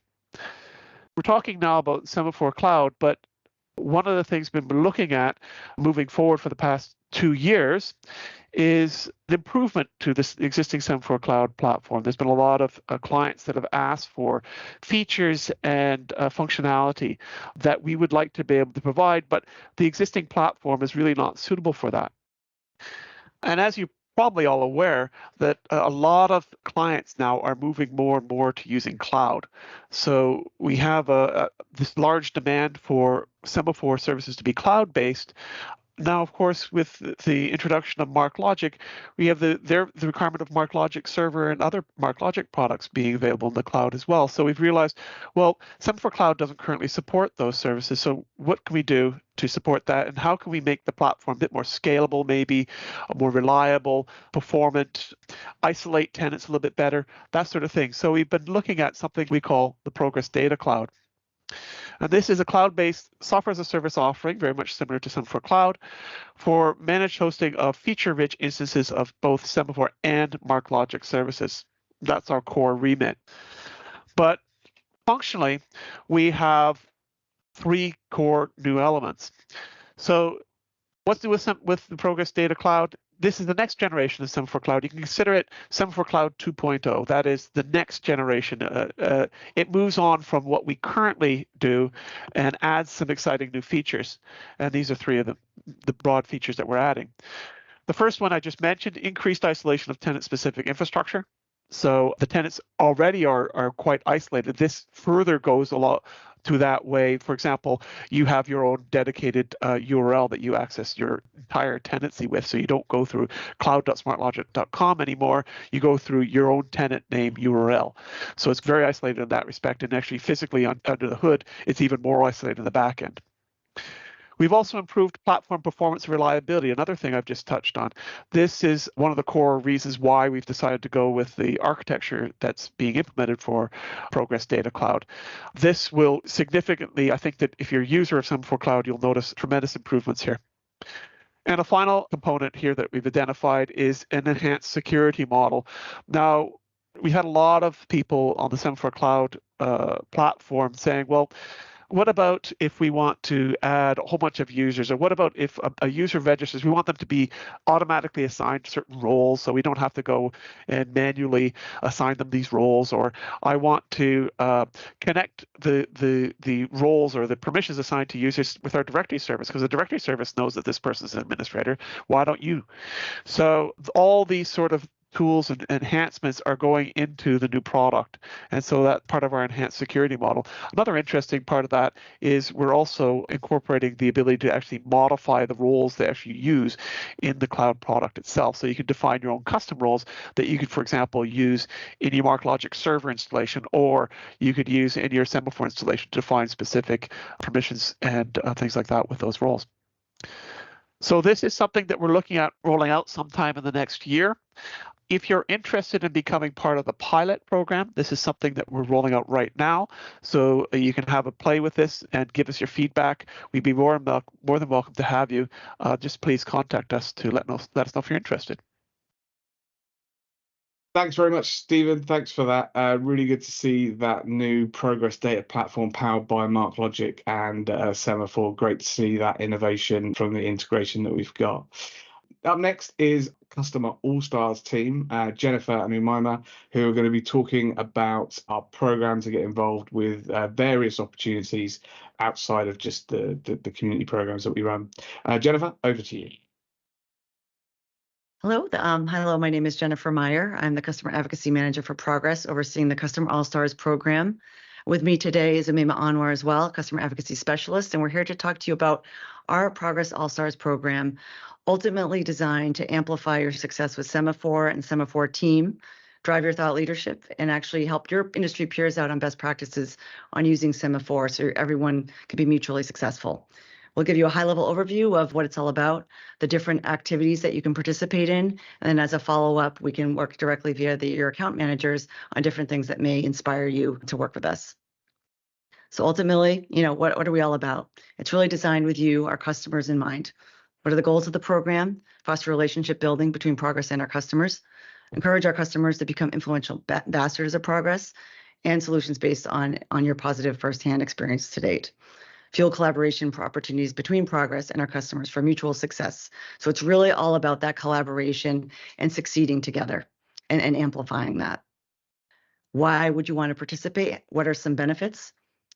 We're talking now about Semaphore Cloud, but one of the things we've been looking at moving forward for the past 2 years is the improvement to this existing Semaphore Cloud platform. There's been a lot of clients that have asked for features and functionality that we would like to be able to provide, but the existing platform is really not suitable for that. And as you probably all aware that a lot of clients now are moving more and more to using cloud. So we have this large demand for Semaphore services to be cloud-based. Now, of course, with the introduction of MarkLogic, we have the requirement of MarkLogic Server and other MarkLogic products being available in the cloud as well. So we've realized, well, Semaphore Cloud doesn't currently support those services. So what can we do to support that? And how can we make the platform a bit more scalable, maybe more reliable, performant, isolate tenants a little bit better, that sort of thing. So we've been looking at something we call the Progress Data Cloud. And this is a cloud-based software as a service offering, very much similar to Semaphore Cloud, for managed hosting of feature-rich instances of both Semaphore and MarkLogic services. That's our core remit. But functionally, we have 3 core new elements. So what's new with the Progress Data Cloud? This is the next generation of Semaphore Cloud. You can consider it Semaphore Cloud 2.0. That is the next generation. It moves on from what we currently do and adds some exciting new features. And these are 3 of the broad features that we're adding. The first one I just mentioned, increased isolation of tenant-specific infrastructure. So the tenants already are quite isolated. This further goes a lot to that way. For example, you have your own dedicated URL that you access your entire tenancy with. So you don't go through cloud.smartlogic.com anymore. You go through your own tenant name URL. So it's very isolated in that respect. And actually physically under the hood, it's even more isolated in the back end. We've also improved platform performance and reliability, another thing I've just touched on. This is one of the core reasons why we've decided to go with the architecture that's being implemented for Progress Data Cloud. This will significantly, I think that if you're a user of Semaphore Cloud, you'll notice tremendous improvements here. And a final component here that we've identified is an enhanced security model. Now, we had a lot of people on the Semaphore Cloud platform saying, well, what about if we want to add a whole bunch of users? Or what about if a user registers, we want them to be automatically assigned certain roles so we don't have to go and manually assign them these roles? Or I want to connect the roles or the permissions assigned to users with our directory service, because the directory service knows that this person is an administrator. Why don't you? So all these sort of tools and enhancements are going into the new product. And so that's part of our enhanced security model. Another interesting part of that is we're also incorporating the ability to actually modify the roles they actually use in the cloud product itself. So you can define your own custom roles that you could, for example, use in your MarkLogic server installation, or you could use in your Semaphore installation to define specific permissions and things like that with those roles. So this is something that we're looking at rolling out sometime in the next year. If you're interested in becoming part of the pilot program, this is something that we're rolling out right now. So you can have a play with this and give us your feedback. We'd be more than welcome to have you. Just please contact us to let us know if you're interested. Thanks very much, Stephen. Thanks for that. Really good to see that new Progress Data platform powered by MarkLogic and Semaphore. Great to see that innovation from the integration that we've got. Up next is Customer All-Stars team, Jennifer and Umaima, who are going to be talking about our program to get involved with various opportunities outside of just the community programs that we run. Jennifer, over to you. Hello, hello. My name is Jennifer Meyer. I'm the Customer Advocacy Manager for Progress, overseeing the Customer All-Stars program. With me today is Umaima Anwar as well, Customer Advocacy Specialist, and we're here to talk to you about our Progress All-Stars program, ultimately designed to amplify your success with Semaphore and Semaphore team, drive your thought leadership, and actually help your industry peers out on best practices on using Semaphore so everyone can be mutually successful. We'll give you a high-level overview of what it's all about, the different activities that you can participate in, and then as a follow-up, we can work directly via your account managers on different things that may inspire you to work with us. So ultimately, what are we all about? It's really designed with you, our customers, in mind. What are the goals of the program? Foster relationship building between Progress and our customers. Encourage our customers to become influential ambassadors of Progress and solutions based on your positive firsthand experience to date. Fuel collaboration for opportunities between Progress and our customers for mutual success. So it's really all about that collaboration and succeeding together and amplifying that. Why would you want to participate? What are some benefits?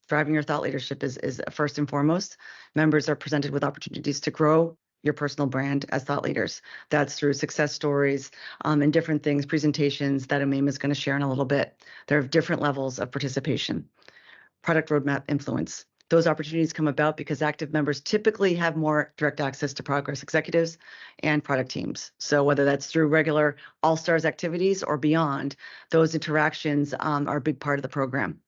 Driving your thought leadership is first and foremost. Members are presented with opportunities to grow your personal brand as thought leaders. That's through success stories and different things, presentations that Amema is going to share in a little bit. There are different levels of participation. Product roadmap influence. Those opportunities come about because active members typically have more direct access to Progress executives and product teams. So whether that's through regular All-Stars activities or beyond, those interactions are a big part of the program.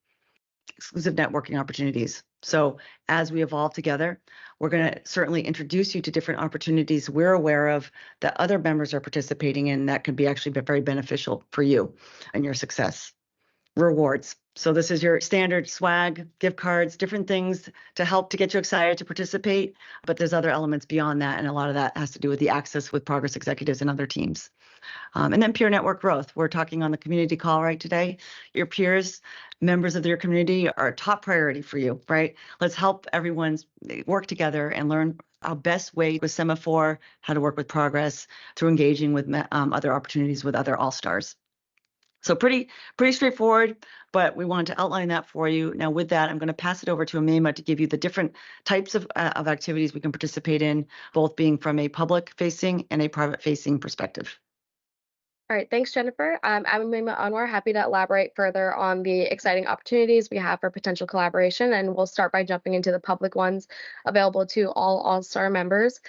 Exclusive networking opportunities. So as we evolve together, we're going to certainly introduce you to different opportunities we're aware of that other members are participating in that could be actually very beneficial for you and your success. Rewards. So this is your standard swag, gift cards, different things to help to get you excited to participate. But there's other elements beyond that. And a lot of that has to do with the access with Progress executives and other teams. And then peer network growth. We're talking on the community call right today. Your peers, members of your community are a top priority for you, right? Let's help everyone work together and learn our best way with Semaphore, how to work with Progress through engaging with other opportunities with other All-Stars. So pretty straightforward, but we wanted to outline that for you. Now with that, I'm going to pass it over to Amema to give you the different types of activities we can participate in, both being from a public-facing and a private-facing perspective. All right, thanks, Jennifer. I'm Matthieu Jonglez, happy to elaborate further on the exciting opportunities we have for potential collaboration, and we'll start by jumping into the public ones available to all All-Star members.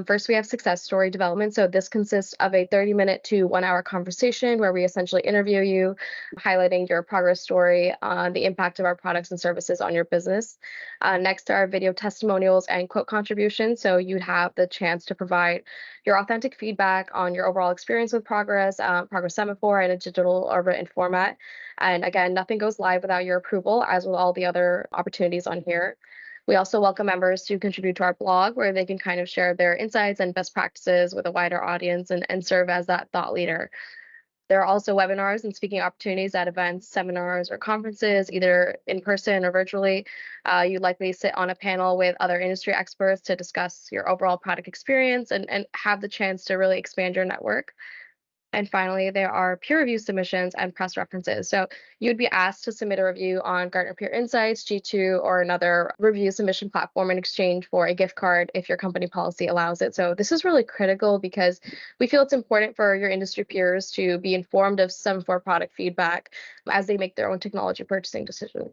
First, we have success story development. So this consists of a 30-minute to 1-hour conversation where we essentially interview you, highlighting your progress story on the impact of our products and services on your business. Next are video testimonials and quote contributions. So you'd have the chance to provide your authentic feedback on your overall experience with Progress, Progress Semaphore in a digital or written format. And again, nothing goes live without your approval, as with all the other opportunities on here. We also welcome members to contribute to our blog where they can kind of share their insights and best practices with a wider audience and serve as that thought leader. There are also webinars and speaking opportunities at events, seminars, or conferences, either in person or virtually. You'd likely sit on a panel with other industry experts to discuss your overall product experience and have the chance to really expand your network. And finally, there are peer review submissions and press references. So you'd be asked to submit a review on Gartner Peer Insights, G2, or another review submission platform in exchange for a gift card if your company policy allows it. So this is really critical because we feel it's important for your industry peers to be informed of Semaphore product feedback as they make their own technology purchasing decisions.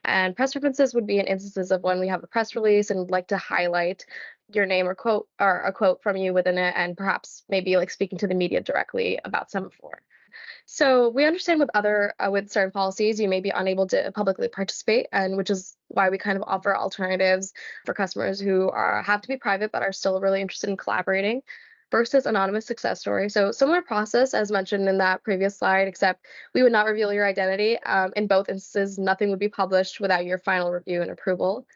And press references would be in instances of when we have a press release and would like to highlight your name or a quote from you within it, and perhaps maybe like speaking to the media directly about Semaphore. So we understand with certain policies, you may be unable to publicly participate, and which is why we kind of offer alternatives for customers who have to be private but are still really interested in collaborating. First is anonymous success story. So similar process as mentioned in that previous slide, except we would not reveal your identity. In both instances, nothing would be published without your final review and approval.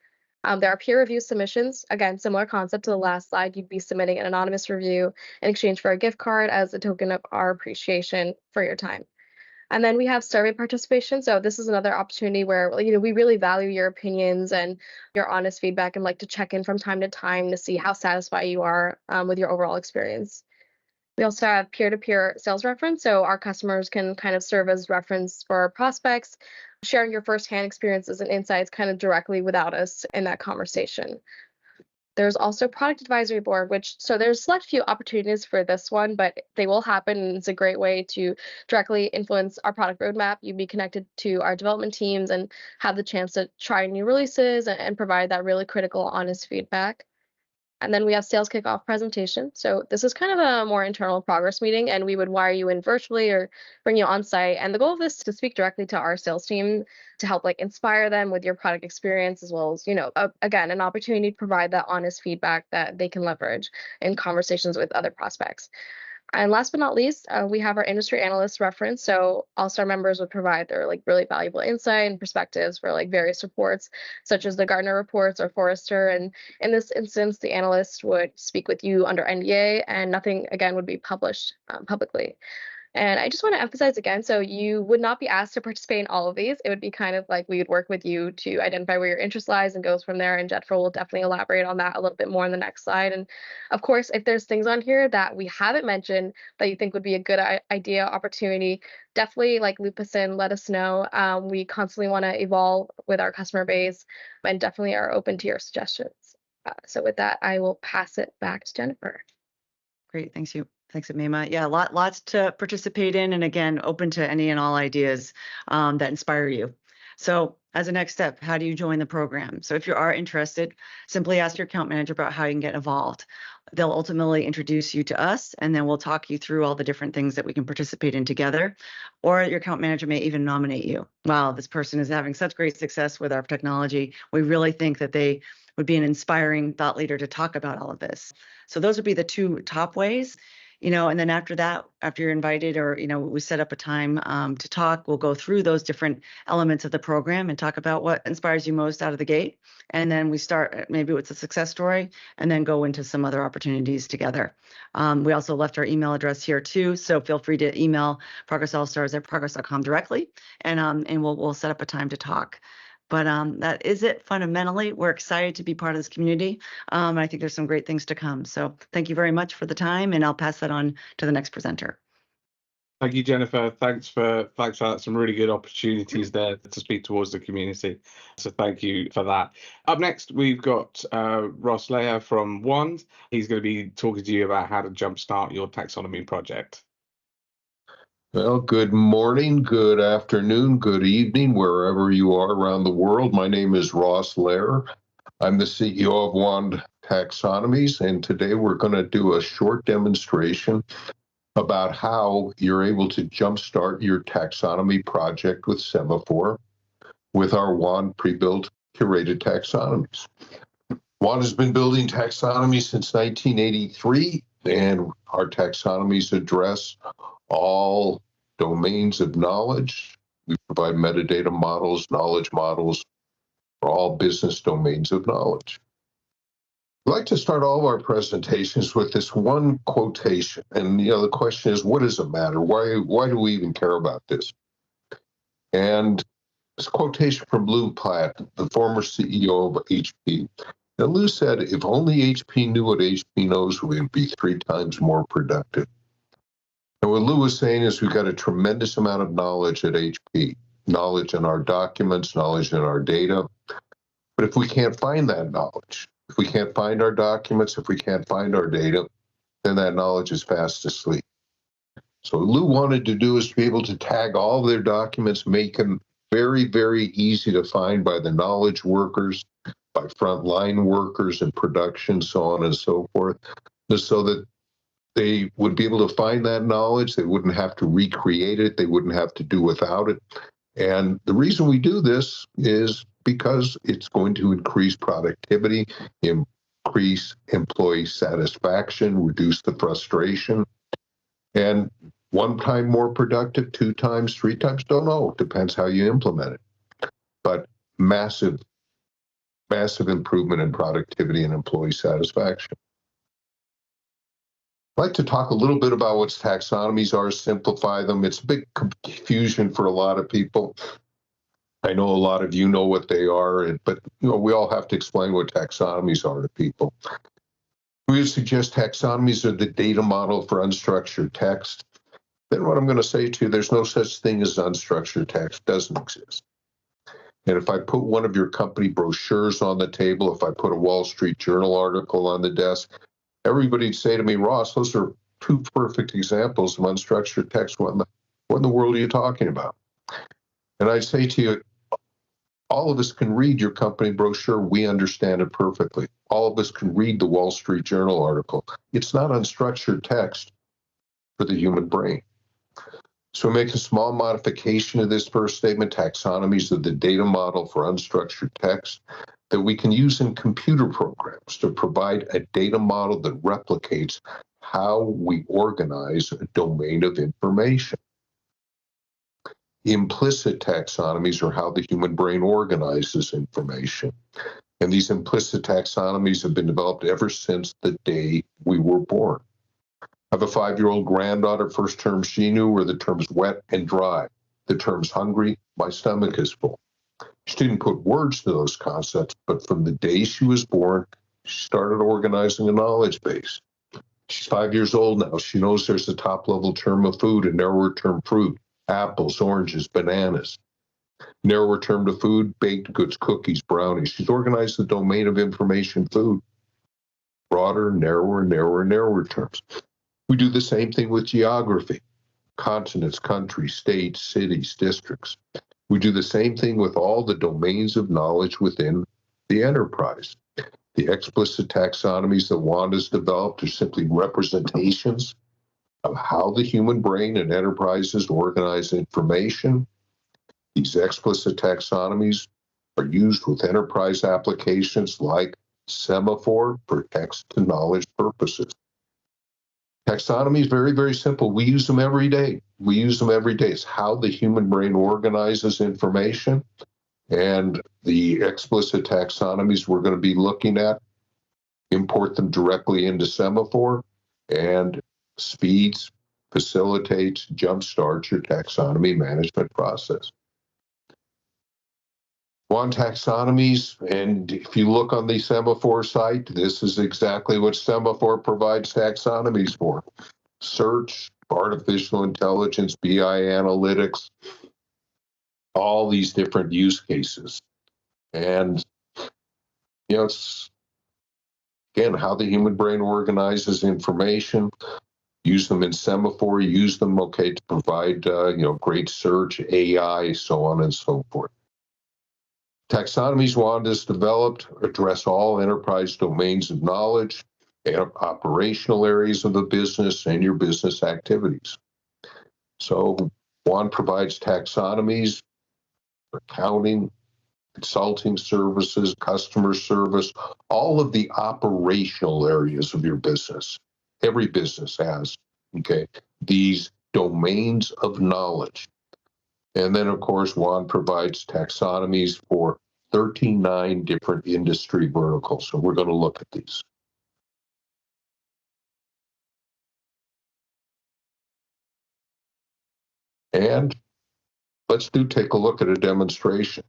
There are peer review submissions. Again, similar concept to the last slide. You'd be submitting an anonymous review in exchange for a gift card as a token of our appreciation for your time. And then we have survey participation. So this is another opportunity where we really value your opinions and your honest feedback and like to check in from time to time to see how satisfied you are with your overall experience. We also have peer-to-peer sales reference. So our customers can kind of serve as reference for prospects, sharing your firsthand experiences and insights kind of directly without us in that conversation. There's also product advisory board, so there's select few opportunities for this one, but they will happen, and it's a great way to directly influence our product roadmap. You'd be connected to our development teams and have the chance to try new releases and provide that really critical, honest feedback. And then we have sales kickoff presentation. So this is kind of a more internal progress meeting, and we would wire you in virtually or bring you on site. And the goal of this is to speak directly to our sales team to help like inspire them with your product experience, as well as, again, an opportunity to provide that honest feedback that they can leverage in conversations with other prospects. And last but not least, we have our industry analyst reference. So All-Star members would provide their like really valuable insight and perspectives for like various reports, such as the Gartner reports or Forrester. And in this instance, the analyst would speak with you under NDA, and nothing again would be published publicly. And I just want to emphasize again, so you would not be asked to participate in all of these. It would be kind of like we would work with you to identify where your interest lies and goes from there. And Jennifer will definitely elaborate on that a little bit more in the next slide. And of course, if there's things on here that we haven't mentioned that you think would be a good idea, opportunity, definitely like loop us in, let us know. We constantly want to evolve with our customer base and definitely are open to your suggestions. So with that, I will pass it back to Jennifer. Great, thanks you. Thanks, Amima. Yeah, lots to participate in, and again, open to any and all ideas that inspire you. So as a next step, how do you join the program? So if you are interested, simply ask your account manager about how you can get involved. They'll ultimately introduce you to us, and then we'll talk you through all the different things that we can participate in together. Or your account manager may even nominate you. Wow, this person is having such great success with our technology. We really think that they would be an inspiring thought leader to talk about all of this. So those would be the two top ways. And then after that, after you're invited, or, we set up a time to talk, we'll go through those different elements of the program and talk about what inspires you most out of the gate. And then we start maybe with a success story and then go into some other opportunities together. We also left our email address here too. So feel free to email progressallstars@progress.com directly, and we'll set up a time to talk. But that is it fundamentally. We're excited to be part of this community. I think there's some great things to come. So thank you very much for the time, and I'll pass that on to the next presenter. Thank you, Jennifer. Thanks for that. Some really good opportunities there to speak towards the community. So thank you for that. Up next, we've got Ross Leher from Wand. He's going to be talking to you about how to jumpstart your taxonomy project. Well, good morning, good afternoon, good evening, wherever you are around the world. My name is Ross Leher. I'm the CEO of Wand Taxonomies, and today we're going to do a short demonstration about how you're able to jumpstart your taxonomy project with Semaphore with our Wand pre-built curated taxonomies. Wand has been building taxonomies since 1983, and our taxonomies address all domains of knowledge. We provide metadata models, knowledge models for all business domains of knowledge. I'd like to start all of our presentations with this one quotation. And the question is, what does it matter? Why do we even care about this? And this quotation from Lou Platt, the former CEO of HP. Now, Lou said, if only HP knew what HP knows, we'd be 3 times more productive. And what Lou was saying is we've got a tremendous amount of knowledge at HP, knowledge in our documents, knowledge in our data. But if we can't find that knowledge, if we can't find our documents, if we can't find our data, then that knowledge is fast asleep. So what Lou wanted to do is to be able to tag all of their documents, make them very, very easy to find by the knowledge workers, by frontline workers in production, so on and so forth, so that they would be able to find that knowledge. They wouldn't have to recreate it. They wouldn't have to do without it. And the reason we do this is because it's going to increase productivity, increase employee satisfaction, reduce the frustration. And 1 time more productive, 2 times, 3 times, don't know. Depends how you implement it. But massive improvement in productivity and employee satisfaction. I'd like to talk a little bit about what taxonomies are, simplify them. It's a big confusion for a lot of people. I know a lot of you know what they are, but we all have to explain what taxonomies are to people. We would suggest taxonomies are the data model for unstructured text. Then what I'm going to say to you, there's no such thing as unstructured text, doesn't exist. And if I put one of your company brochures on the table, if I put a Wall Street Journal article on the desk, everybody'd say to me, Ross, those are 2 perfect examples of unstructured text. What in the world are you talking about? And I'd say to you, All of us can read your company brochure. We understand it perfectly. All of us can read the Wall Street Journal article. It's not unstructured text for the human brain. So we make a small modification of this first statement, taxonomies of the data model for unstructured text, that we can use in computer programs to provide a data model that replicates how we organize a domain of information. Implicit taxonomies are how the human brain organizes information. And these implicit taxonomies have been developed ever since the day we were born. I have a 5-year-old granddaughter. First term she knew were the terms wet and dry. The terms hungry, my stomach is full. She didn't put words to those concepts, but from the day she was born, she started organizing a knowledge base. She's 5 years old now. She knows there's a top-level term of food, a narrower term fruit, apples, oranges, bananas. Narrower term to food, baked goods, cookies, brownies. She's organized the domain of information food. Broader, narrower terms. We do the same thing with geography, continents, countries, states, cities, districts. We do the same thing with all the domains of knowledge within the enterprise. The explicit taxonomies that Wanda's developed are simply representations of how the human brain and enterprises organize information. These explicit taxonomies are used with enterprise applications like Semaphore for text-to-knowledge purposes. Taxonomy is very, very simple. We use them every day. It's how the human brain organizes information. And the explicit taxonomies we're going to be looking at, import them directly into Semaphore, and speeds, facilitates, jumpstarts your taxonomy management process. On taxonomies, and if you look on the Semaphore site, this is exactly what Semaphore provides taxonomies for. Search, artificial intelligence, BI analytics, all these different use cases. And, it's, again, how the human brain organizes information. Use them in Semaphore, use them, to provide, great search, AI, so on and so forth. Taxonomies Wanda's developed address all enterprise domains of knowledge, operational areas of the business, and your business activities. So Wanda provides taxonomies for accounting, consulting services, customer service, all of the operational areas of your business. Every business has, these domains of knowledge. And then, of course, Wanda provides taxonomies for 39 different industry verticals. So we're going to look at these. And let's take a look at a demonstration.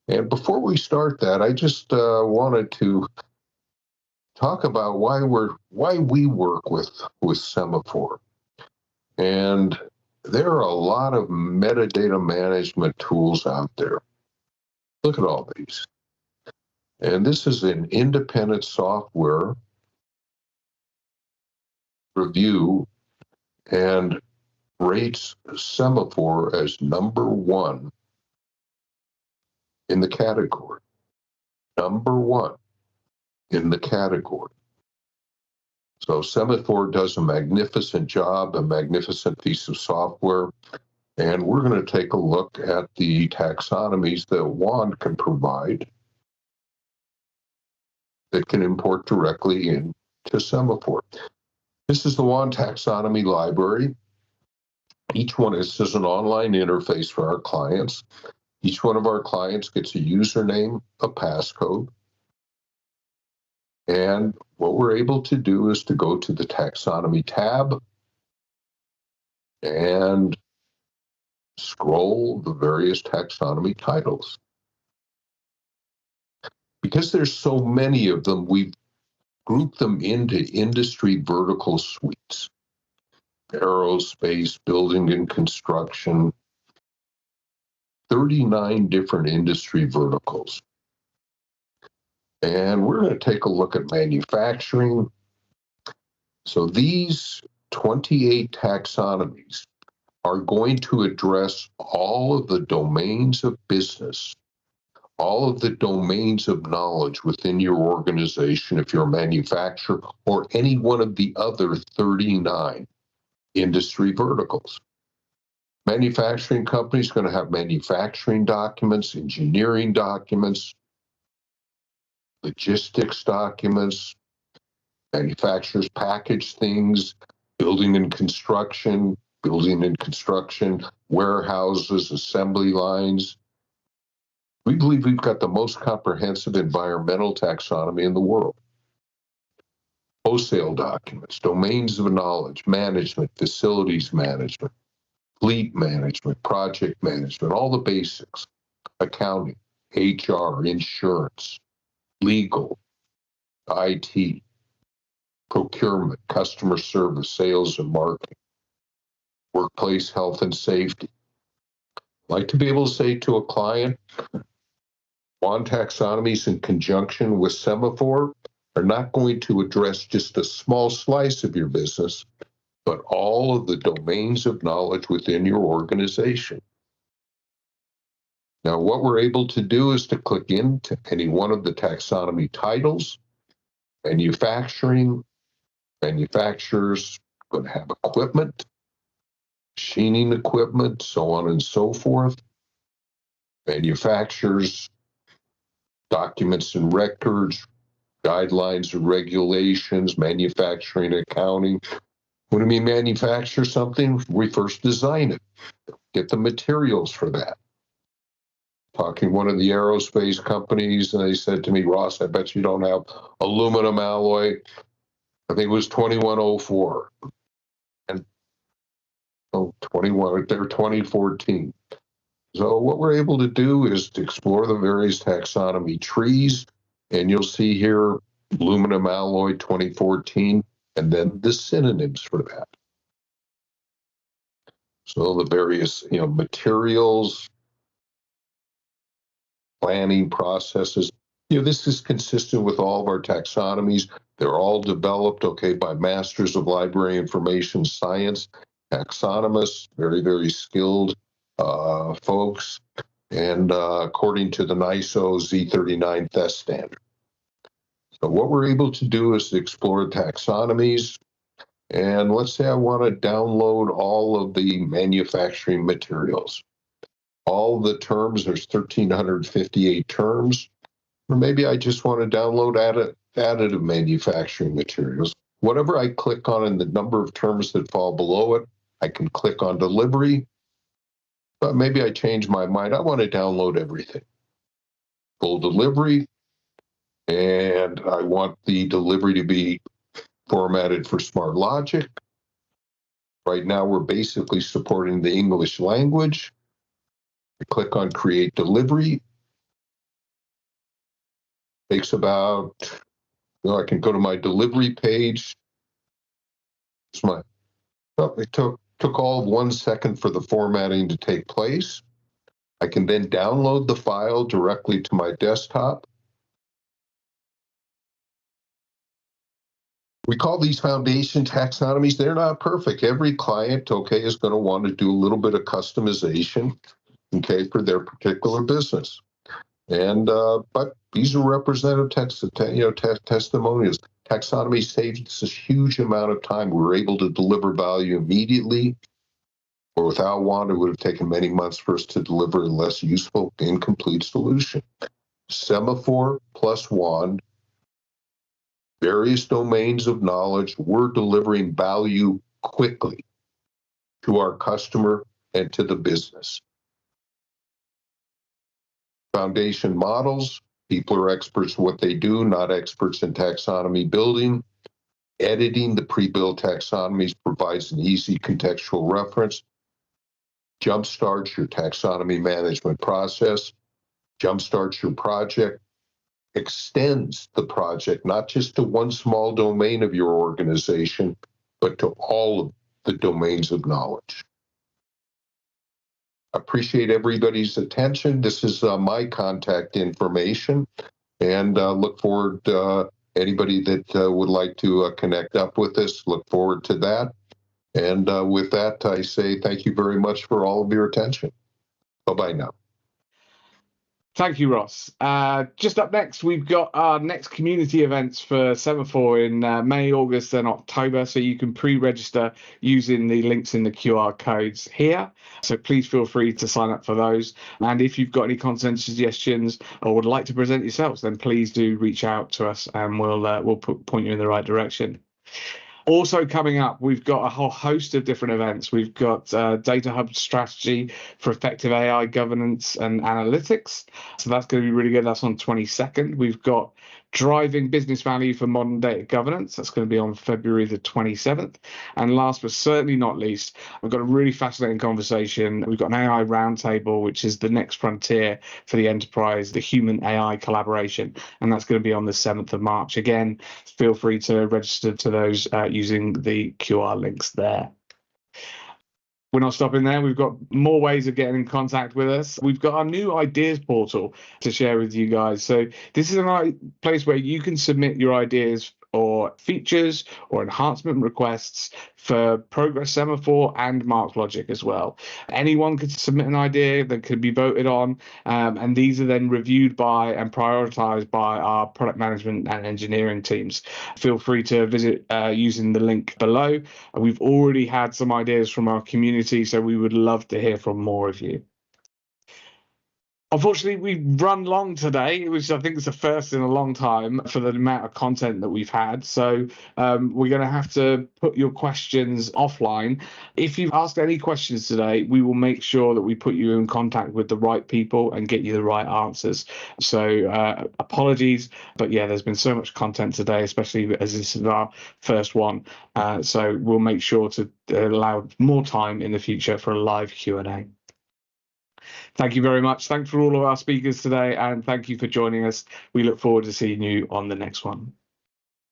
And before we start that, I just wanted to talk about why we work with Semaphore. And there are a lot of metadata management tools out there. Look at all these. And this is an independent software review and rates Semaphore as #1 in the category. #1 in the category. So Semaphore does a magnificent job, a magnificent piece of software. And we're going to take a look at the taxonomies that Wanda can provide that can import directly into Semaphore. This is the Wanda taxonomy library. Each one is an online interface for our clients. Each one of our clients gets a username, a passcode. And what we're able to do is to go to the taxonomy tab and scroll the various taxonomy titles. Because there's so many of them, we've grouped them into industry vertical suites. Aerospace, building and construction, 39 different industry verticals. And we're going to take a look at manufacturing. So these 28 taxonomies are going to address all of the domains of business all of the domains of knowledge within your organization, if you're a manufacturer or any one of the other 39 industry verticals. Manufacturing companies going to have manufacturing documents, engineering documents, logistics documents, manufacturers package things, building and construction, warehouses, assembly lines. We believe we've got the most comprehensive environmental taxonomy in the world. Wholesale documents, domains of knowledge, management, facilities management, fleet management, project management, all the basics, accounting, HR, insurance, legal, IT, procurement, customer service, sales and marketing, workplace health and safety. I'd like to be able to say to a client, WAN taxonomies in conjunction with Semaphore are not going to address just a small slice of your business, but all of the domains of knowledge within your organization. Now, what we're able to do is to click into any one of the taxonomy titles. Manufacturing, manufacturers going to have equipment, machining equipment, so on and so forth. Manufacturers, documents and records, guidelines and regulations, manufacturing, accounting. When we manufacture something, we first design it, get the materials for that. Talking to one of the aerospace companies, and they said to me, Ross, I bet you don't have aluminum alloy. I think it was 2104. And 2014. So what we're able to do is to explore the various taxonomy trees, and you'll see here aluminum alloy 2014, and then the synonyms for that. So the various materials, planning processes. This is consistent with all of our taxonomies. They're all developed, by Masters of Library Information Science, taxonomists, very, very skilled folks, and according to the NISO Z39 Thess standard. So what we're able to do is explore taxonomies, and let's say I want to download all of the manufacturing materials. All the terms, there's 1,358 terms, or maybe I just want to download additive manufacturing materials. Whatever I click on in the number of terms that fall below it, I can click on delivery, but maybe I change my mind. I want to download everything. Full delivery, and I want the delivery to be formatted for Smart Logic. Right now, we're basically supporting the English language. I click on Create Delivery. Takes about, I can go to my delivery page. It took all of 1 second for the formatting to take place. I can then download the file directly to my desktop. We call these foundation taxonomies. They're not perfect. Every client, is going to want to do a little bit of customization, for their particular business. And but these are representative testimonials. Taxonomy saves us a huge amount of time. We're able to deliver value immediately, or without WAN, it would have taken many months for us to deliver a less useful, incomplete solution. Semaphore plus WAN, various domains of knowledge, we're delivering value quickly to our customer and to the business. Foundation models, people are experts in what they do, not experts in taxonomy building. Editing the pre-built taxonomies provides an easy contextual reference. Jumpstarts your taxonomy management process, jumpstarts your project, extends the project not just to one small domain of your organization, but to all of the domains of knowledge. Appreciate everybody's attention. This is my contact information, and look forward to anybody that would like to connect up with us. Look forward to that. And with that, I say thank you very much for all of your attention. Bye-bye now. Thank you, Ross. Just up next, we've got our next community events for Semaphore in May, August, and October. So you can pre-register using the links in the QR codes here. So please feel free to sign up for those. And if you've got any content suggestions or would like to present yourselves, then please do reach out to us, and we'll point you in the right direction. Also coming up, we've got a whole host of different events. We've got Data Hub Strategy for Effective AI Governance and Analytics. So that's going to be really good. That's on 22nd. We've got Driving Business Value for Modern Data Governance. That's going to be on February the 27th. And last but certainly not least, we've got a really fascinating conversation. We've got an AI roundtable, which is the next frontier for the enterprise, the human AI collaboration. And that's going to be on the 7th of March. Again, feel free to register to those using the QR links there. We're not stopping there. We've got more ways of getting in contact with us. We've got our new ideas portal to share with you guys. So this is a place where you can submit your ideas or features or enhancement requests for Progress Semaphore and MarkLogic as well. Anyone could submit an idea that could be voted on, and these are then reviewed by and prioritized by our product management and engineering teams. Feel free to visit using the link below. We've already had some ideas from our community, so we would love to hear from more of you. Unfortunately, we've run long today, which I think is the first in a long time for the amount of content that we've had. So we're going to have to put your questions offline. If you've asked any questions today, we will make sure that we put you in contact with the right people and get you the right answers. So apologies, but yeah, there's been so much content today, especially as this is our first one. So we'll make sure to allow more time in the future for a live Q&A. Thank you very much. Thanks for all of our speakers today, and thank you for joining us. We look forward to seeing you on the next one.